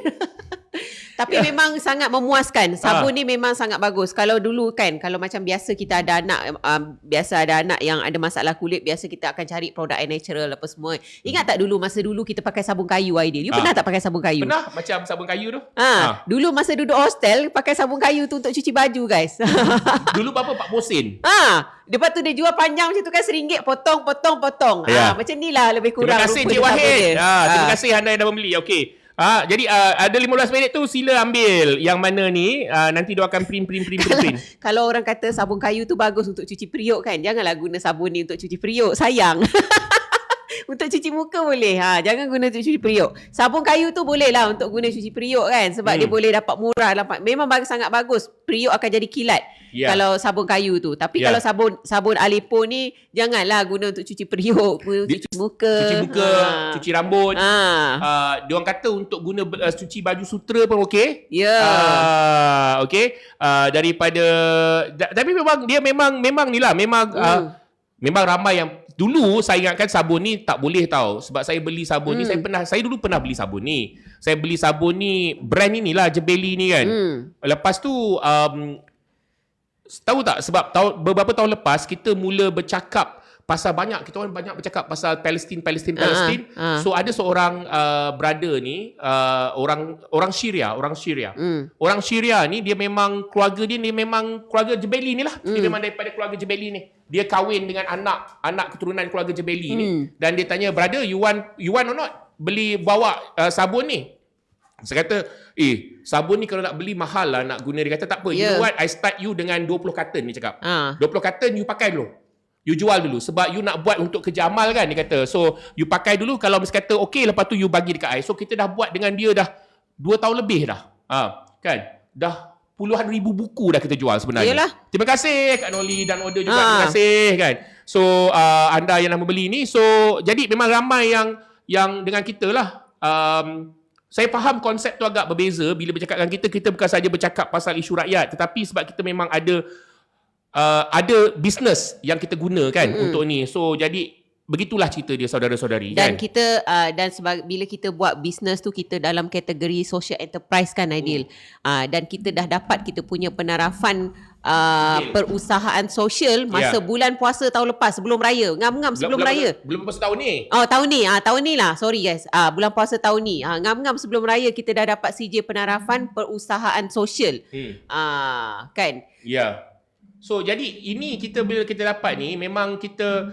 Tapi memang sangat memuaskan. Sabun ni memang sangat bagus. Kalau dulu kan, kalau macam biasa kita ada anak, biasa ada anak yang ada masalah kulit, biasa kita akan cari produk air natural apa semua. Ingat tak dulu, masa dulu kita pakai sabun kayu Aidil? You pernah tak pakai sabun kayu? Pernah, macam sabun kayu tu. Dulu masa duduk hostel, pakai sabun kayu tu untuk cuci baju guys. Dulu berapa? 40 sen. Lepas tu dia jual panjang macam tu kan, RM1 potong. Ya. Macam ni lah lebih kurang. Terima kasih rupa Cik sabun Wahid. dia. Terima kasih anda yang dah membeli. Okey. Jadi ada 15 minit tu sila ambil yang mana ni nanti dia akan print. Kalau orang kata sabun kayu tu bagus untuk cuci periuk kan, janganlah guna sabun ni untuk cuci periuk, sayang. Untuk cuci muka boleh. Jangan guna untuk cuci periuk. Sabun kayu tu boleh lah untuk guna cuci periuk kan, sebab dia boleh dapat murah. Memang sangat bagus. Periuk akan jadi kilat. Kalau sabun kayu tu. Tapi kalau sabun Aleppo ni, janganlah guna untuk cuci periuk, guna untuk cuci muka. Cuci rambut. Dia orang kata untuk guna cuci baju sutera pun okey. Okey. Daripada tapi memang ni lah, memang ramai yang dulu saya ingatkan sabun ni tak boleh tahu. Sebab saya beli sabun ni, saya dulu pernah beli sabun ni. Saya beli sabun ni, brand inilah Jebeli ni kan. Lepas tu tahu tak, sebab beberapa tahun lepas kita mula bercakap pasal kita orang banyak bercakap pasal Palestin. So ada seorang brother ni, orang Syria. Orang Syria ni dia memang keluarga dia ni memang keluarga Jebeli ni lah. Dia memang daripada keluarga Jebeli ni. Dia kahwin dengan anak keturunan keluarga Jebeli ni. Dan dia tanya, brother, you want or not bawa sabun ni? Saya kata, sabun ni kalau nak beli mahal lah nak guna. Dia kata tak apa, you know what, I start you dengan 20 carton ni cakap. 20 carton you pakai dulu. You jual dulu sebab you nak buat untuk kerja amal kan, dia kata. So you pakai dulu, kalau mesti kata okey, lepas tu you bagi dekat I. So kita dah buat dengan dia dah 2 tahun lebih dah. Kan? Dah puluhan ribu buku dah kita jual sebenarnya. Yalah. Terima kasih Kak Noli dan order juga. Terima kasih kan. So anda yang nak membeli ni, so jadi memang ramai yang dengan kita lah. Saya faham konsep tu agak berbeza bila bercakap dengan kita bukan saja bercakap pasal isu rakyat, tetapi sebab kita memang ada business yang kita guna kan untuk ni. So jadi begitulah cerita dia, saudara-saudari. Dan kan? kita bila kita buat bisnes tu, kita dalam kategori social enterprise kan Aidil. Dan kita dah dapat kita punya penarafan perusahaan sosial masa bulan puasa tahun lepas, sebelum raya. Ngam-ngam sebelum raya. Belum puasa tahun ni. Tahun ni lah. Sorry guys. Bulan puasa tahun ni. Ngam-ngam sebelum raya kita dah dapat CJ penarafan perusahaan sosial. Kan? Ya. So jadi ini bila kita dapat ni, memang kita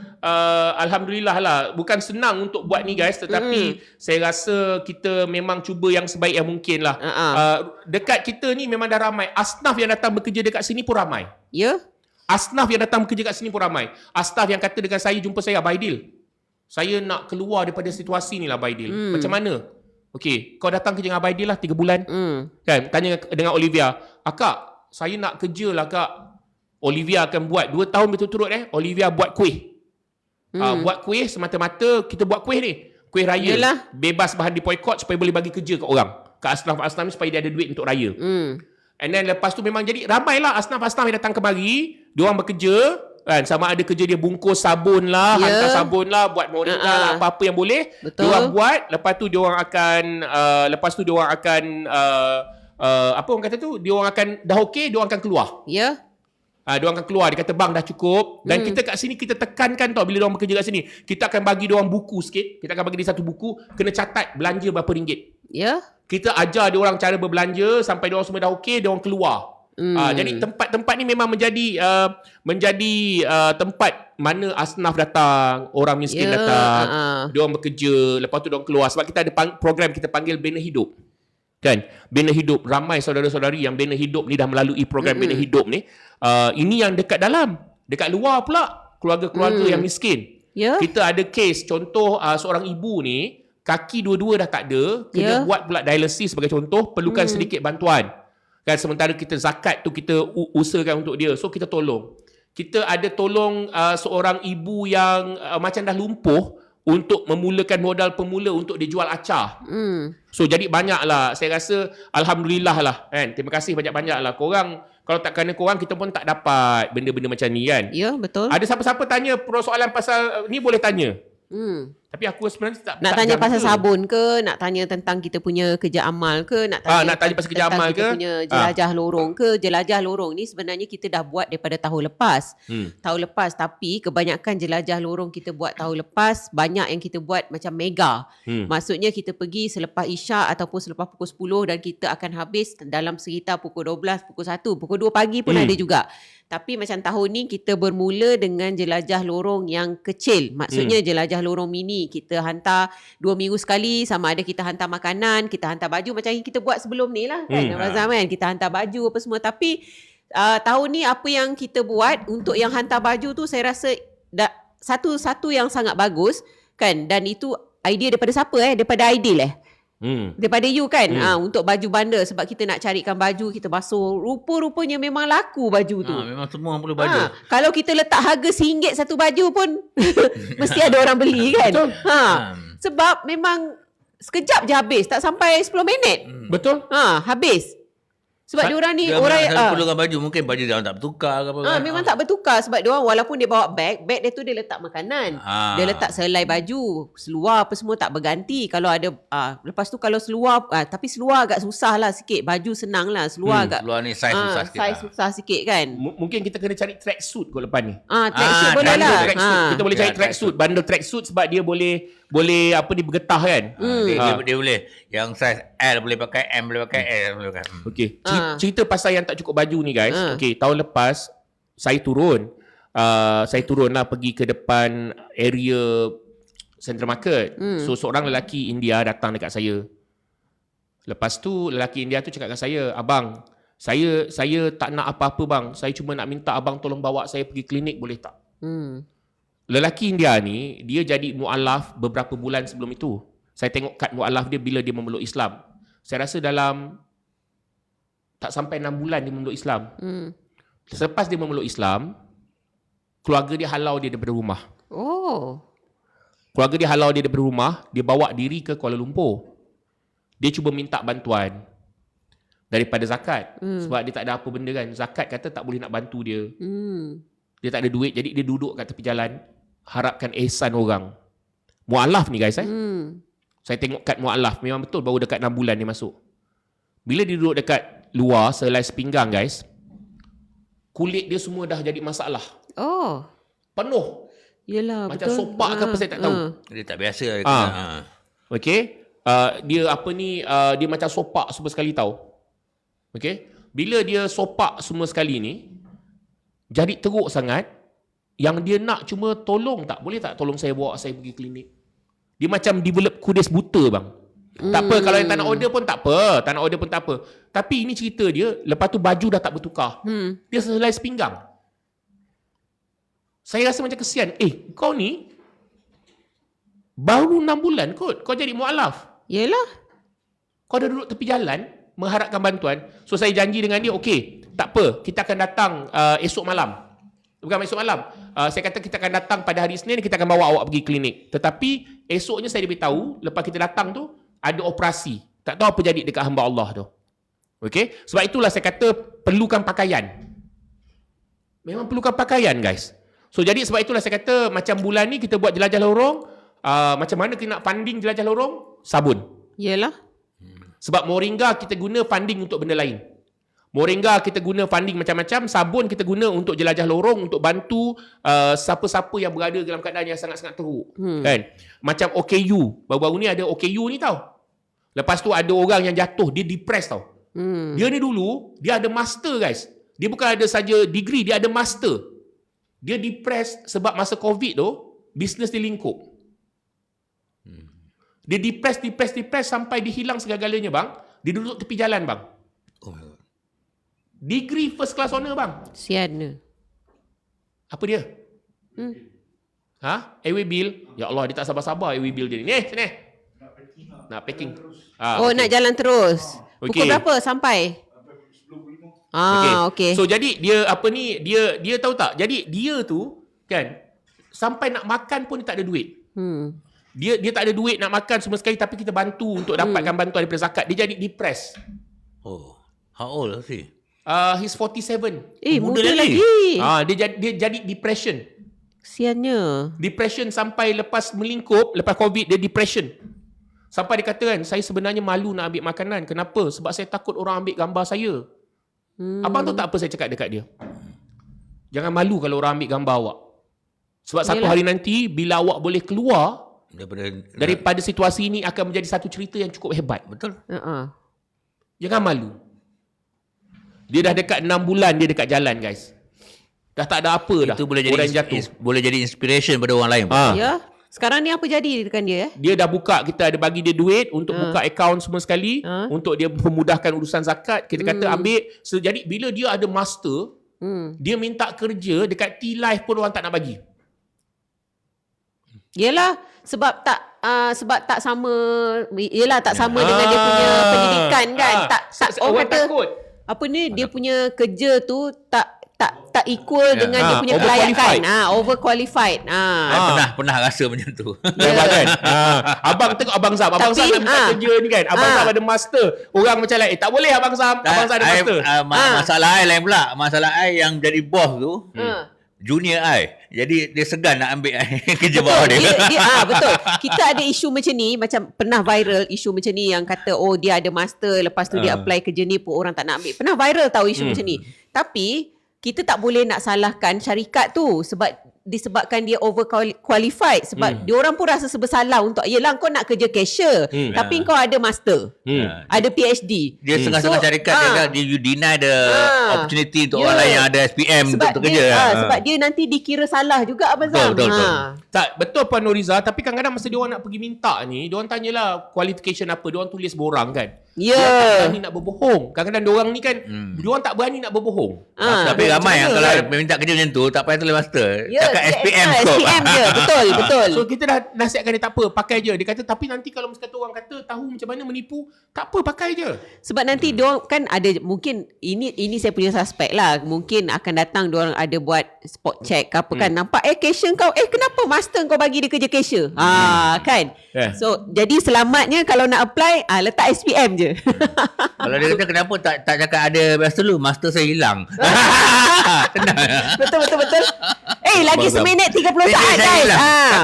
alhamdulillah lah, bukan senang untuk buat ni guys, tetapi saya rasa kita memang cuba yang sebaik yang mungkin lah. Dekat kita ni memang dah ramai asnaf yang datang bekerja dekat sini pun ramai. Asnaf yang datang bekerja kat sini pun ramai. Asnaf yang kata dengan saya, jumpa saya, Aidil, saya nak keluar daripada situasi ni lah Aidil. Macam mana? Okey, kau datang kerja dengan Aidil lah 3 bulan. Kan? Tanya dengan Olivia, akak, saya nak kerja lah kak. Olivia akan buat 2 tahun berturut-turut Olivia buat kuih. Buat kuih semata-mata kita buat kuih ni. Kuih raya. Yalah. Bebas bahan dipoikot supaya boleh bagi kerja ke orang. Ke asnaf-asnaf ni supaya dia ada duit untuk raya. And then lepas tu memang jadi ramailah asnaf-asnaf yang datang kemari. Diorang bekerja. Kan? Sama ada kerja dia bungkus sabun lah, hantar sabun lah, buat moringa lah, apa-apa yang boleh. Diorang buat. Lepas tu diorang akan apa orang kata tu? Diorang akan dah okey, diorang akan keluar. Diorang akan keluar. Dia kata bang dah cukup. Dan kita kat sini kita tekankan tau, bila diorang bekerja kat sini, kita akan bagi diorang buku sikit. Kita akan bagi dia 1 buku, kena catat belanja berapa ringgit. Kita ajar diorang cara berbelanja sampai diorang semua dah okey, diorang keluar. Jadi tempat-tempat ni memang menjadi tempat mana asnaf datang, orang miskin datang, diorang bekerja, lepas tu diorang keluar. Sebab kita ada program kita panggil Bina Hidup. Kan? Bina Hidup. Ramai saudara-saudari yang Bina Hidup ni dah melalui program Bina Hidup ni. Ini yang dekat dalam. Dekat luar pula, keluarga-keluarga yang miskin. Kita ada kes, contoh seorang ibu ni, kaki dua-dua dah tak ada, kena buat pula dialisis sebagai contoh, perlukan sedikit bantuan. Kan, sementara kita zakat tu kita usahakan untuk dia. So kita tolong. Kita ada tolong seorang ibu yang macam dah lumpuh, untuk memulakan modal pemula untuk dia jual acar. So jadi banyaklah. Saya rasa alhamdulillah lah kan. Terima kasih banyak-banyak lah. Korang Kalau tak kerana korang, kita pun tak dapat benda-benda macam ni kan. Ya, betul. Ada siapa-siapa tanya persoalan pasal ni boleh tanya. Tapi aku sebenarnya nak tak tanya jam pasal ke. sabun ke, nak tanya tentang kita punya kerja amal ke, nak tanya pasal kerja amal kita ke? punya jelajah lorong ke. Jelajah lorong ni sebenarnya kita dah buat daripada tahun lepas. Tahun lepas, tapi kebanyakan jelajah lorong kita buat tahun lepas, banyak yang kita buat macam mega. Maksudnya kita pergi selepas Isyak ataupun selepas pukul 10 dan kita akan habis dalam sekitar pukul 12, pukul 1, pukul 2 pagi pun ada juga. Tapi macam tahun ni kita bermula dengan jelajah lorong yang kecil. Maksudnya jelajah lorong mini. Kita hantar 2 minggu sekali, sama ada kita hantar makanan, kita hantar baju macam yang kita buat sebelum ni lah kan. Razam kan, kita hantar baju apa semua. Tapi tahun ni apa yang kita buat untuk yang hantar baju tu, saya rasa satu yang sangat bagus kan. Dan itu idea daripada siapa daripada Aidil daripada you kan. Untuk baju bandar, sebab kita nak carikan baju, kita basuh, rupa-rupanya memang laku baju tu. Memang semua perlu baju. Kalau kita letak harga RM1 satu baju pun mesti ada orang beli kan. Sebab memang sekejap je habis, tak sampai 10 minit. Betul. Habis. Sebab diorang ni orang perlukan baju, mungkin baju dia tak bertukar ke apa. Memang tak bertukar sebab diorang walaupun dia bawa beg dia tu dia letak makanan. Dia letak selai baju, seluar apa semua tak berganti. Kalau ada lepas tu kalau seluar tapi seluar agak susah lah sikit. Baju senang lah, seluar agak seluar ni saiz susah sikit. Saiz susah sikit kan. Mungkin kita kena cari tracksuit kot lepas ni. Tracksuit boleh lah. Kita boleh cari tracksuit, bundle tracksuit sebab dia boleh apa ni bergetah kan. Dia boleh yang saiz L boleh pakai, M boleh pakai, L boleh pakai. Okey. Cerita pasal yang tak cukup baju ni guys. Okey, tahun lepas saya turun lah pergi ke depan area Central Market. So seorang lelaki India datang dekat saya. Lepas tu lelaki India tu cakap dengan saya, "Abang, saya tak nak apa-apa bang. Saya cuma nak minta abang tolong bawa saya pergi klinik boleh tak?" Lelaki India ni, dia jadi mu'alaf beberapa bulan sebelum itu. Saya tengok kad mu'alaf dia bila dia memeluk Islam. Saya rasa dalam tak sampai 6 bulan dia memeluk Islam. Selepas dia memeluk Islam, keluarga dia halau dia daripada rumah. Keluarga dia halau dia daripada rumah, dia bawa diri ke Kuala Lumpur. Dia cuba minta bantuan daripada zakat. Sebab dia tak ada apa benda kan. Zakat kata tak boleh nak bantu dia. Dia tak ada duit, jadi dia duduk kat tepi jalan, harapkan ihsan orang. Mu'alaf ni guys Saya tengok kad mu'alaf, memang betul baru dekat 6 bulan dia masuk. Bila dia duduk dekat luar, selai sepinggang guys, kulit dia semua dah jadi masalah. Penuh. Yelah, macam betul. sopak ke apa saya tak tahu. Dia tak biasa. Okey. Dia apa ni, dia macam sopak semua sekali tahu. Okey. Bila dia sopak semua sekali ni, jadi teruk sangat. Yang dia nak cuma tolong tak? Boleh tak tolong saya bawa saya pergi klinik? Dia macam develop kudis buta bang. Tak apa, kalau yang tak nak order pun tak apa. Tak nak order pun tak apa. Tapi ini cerita dia, lepas tu baju dah tak bertukar. Dia selai sepinggang. Saya rasa macam kesian. Kau ni baru 6 bulan kot kau jadi mu'alaf. Yelah. Kau dah duduk tepi jalan mengharapkan bantuan. So saya janji dengan dia, okey, tak apa, kita akan datang esok malam. Bukan esok malam. Saya kata kita akan datang pada hari Isnin, kita akan bawa awak pergi klinik. Tetapi esoknya saya diberitahu, lepas kita datang tu ada operasi. Tak tahu apa jadi dekat hamba Allah tu. Okey? Sebab itulah saya kata perlukan pakaian. Memang perlukan pakaian guys. So jadi sebab itulah saya kata macam bulan ni kita buat jelajah lorong, macam mana kita nak funding jelajah lorong? Sabun. Yelah. Sebab Moringa kita guna funding untuk benda lain. Moringa kita guna funding macam-macam, sabun kita guna untuk jelajah lorong, untuk bantu siapa-siapa yang berada dalam keadaan yang sangat-sangat teruk. Kan? Macam OKU. Baru-baru ni ada OKU ni tau. Lepas tu ada orang yang jatuh, dia depressed tau. Dia ni dulu, dia ada master guys. Dia bukan ada saja degree, dia ada master. Dia depressed sebab masa COVID tu, bisnes dia lingkup. Dia depressed sampai dia hilang segala-galanya bang. Dia duduk tepi jalan bang. Degree first class honor bang. Sian. Apa dia? Airway bill. Ya Allah, dia tak sabar-sabar airway bill dia ni. Sini. Nak packing. Nak jalan terus. Pukul berapa sampai? Okey. So jadi dia apa ni, dia tahu tak? Jadi dia tu kan sampai nak makan pun dia tak ada duit. Dia tak ada duit nak makan semua sekali, tapi kita bantu untuk dapatkan bantuan daripada zakat. Dia jadi depressed. How old is he? He's 47. Muda Muda lagi. lagi. Dia jadi depression. Kesiannya. Depression sampai lepas melingkup, lepas COVID dia depression. Sampai dia kata kan, saya sebenarnya malu nak ambil makanan. Kenapa? Sebab saya takut orang ambil gambar saya. Abang tahu tak apa saya cakap dekat dia? Jangan malu kalau orang ambil gambar awak. Sebab satu hari nanti bila awak boleh keluar daripada situasi ini akan menjadi satu cerita yang cukup hebat. Betul. Jangan malu. Dia dah dekat 6 bulan dia dekat jalan, guys. Dah tak ada apa dah. Itu boleh jadi orang jatuh. boleh jadi inspiration pada orang lain. Ya. Sekarang ni apa jadi dengan dia? Dia dah buka, kita ada bagi dia duit untuk buka akaun semua sekali, untuk dia memudahkan urusan zakat. Kita kata ambil. Jadi bila dia ada master, dia minta kerja dekat T-Life pun orang tak nak bagi. Yelah, sebab tak sama, yelah tak sama dengan dia punya pendidikan kan. Orang kata takut. apa ni, dia punya kerja tu tak equal dengan dia punya kelayakan. Overqualified. Pernah rasa macam tu. Nampak kan? Abang tengok Abang Sam. Abang Sam nak minta kerja ni kan. Abang Sam ada master. Orang macam lain, tak boleh Abang Sam. Abang Sam ada master. Masalah I lain pula. Masalah I yang jadi bos tu, junior I. Jadi dia segan nak ambil kerja bawah dia. Betul. Kita ada isu macam ni, macam pernah viral isu macam ni yang kata dia ada master, lepas tu dia apply kerja ni pun orang tak nak ambil. Pernah viral tahu isu macam ni. Tapi kita tak boleh nak salahkan syarikat tu disebabkan dia overqualified, sebab dia orang pun rasa bersalah untuk yelah kau nak kerja cashier tapi kau ada master, ada PhD. Dia setengah-setengah syarikat dia you deny the opportunity untuk orang lain yang ada SPM untuk kerja. Sebab dia nanti dikira salah juga Abang Sam. Betul. Tak, betul Puan Noriza. Tapi kadang-kadang masa dia orang nak pergi minta ni, dia orang tanyalah qualification apa, dia orang tulis borang kan. Dia tak berani nak berbohong. Kadang-kadang dia orang ni kan, dia orang tak berani nak berbohong. Tapi ramai yang kalau minta kerja macam tu tak payah tulis master. Cakap SPM kau. SPM je. Betul. So kita dah nasihatkan dia tak apa, pakai je. Dia kata tapi nanti kalau mesti kata orang kata tahu macam mana menipu, tak apa, pakai je. Sebab nanti dia orang kan ada, mungkin ini saya punya suspek lah. Mungkin akan datang dia orang ada buat spot check ke apa kan. Nampak cashier kau, kenapa master kau bagi dia kerja cashier? Kan. So jadi selamatnya kalau nak apply letak SPM je. Kalau dia kata kenapa tak cakap ada master dulu, master saya hilang. Tenang. Betul. Lagi seminit 30 saat guys.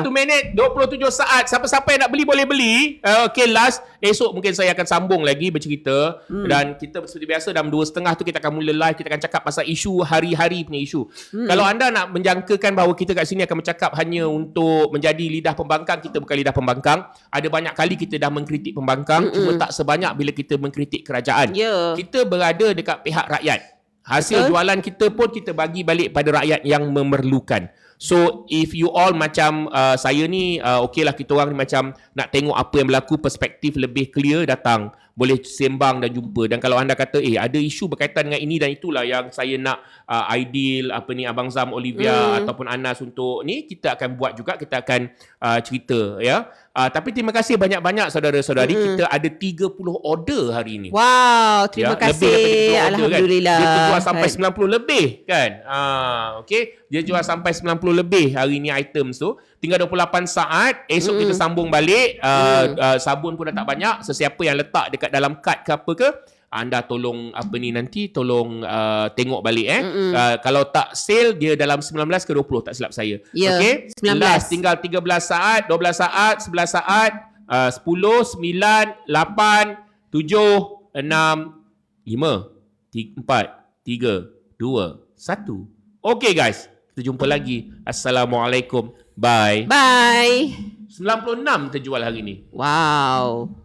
1 minit 27 saat. Siapa-siapa yang nak beli boleh beli. Okay, last. Esok mungkin saya akan sambung lagi bercerita. Dan kita seperti biasa dalam 2.30 tu kita akan mula live. Kita akan cakap pasal isu hari-hari punya isu. Kalau anda nak menjangkakan bahawa kita kat sini akan bercakap hanya untuk menjadi lidah pembangkang, kita bukan lidah pembangkang. Ada banyak kali kita dah mengkritik pembangkang, cuma tak sebanyak bila kita mengkritik kerajaan. Kita berada dekat pihak rakyat. Hasil jualan kita pun kita bagi balik pada rakyat yang memerlukan. So if you all macam saya ni, okay lah kita orang ni macam nak tengok apa yang berlaku, perspektif lebih clear, datang boleh sembang dan jumpa. Dan kalau anda kata ada isu berkaitan dengan ini dan itulah yang saya nak Aidil, Abang Zam, Olivia ataupun Anas untuk ni, kita akan buat juga, kita akan cerita ya. Tapi terima kasih banyak-banyak saudara-saudari. Kita ada 30 order hari ini. Wow, terima kasih. Alhamdulillah. Kan? Dia jual sampai 90 lebih kan. Okay. Dia jual sampai 90 lebih hari ni items tu. Tinggal 28 saat. Esok kita sambung balik. Sabun pun dah tak banyak. Sesiapa yang letak dekat dalam kad ke apa ke, anda tolong tolong tengok balik kalau tak sale dia dalam 19 ke 20 tak silap saya. Okay, 19. Last, tinggal 13 saat, 12 saat, 11 saat, 10, 9, 8, 7, 6, 5, 4, 3, 2, 1. Okay guys, kita jumpa lagi. Assalamualaikum. Bye. 96 terjual hari ni. Wow.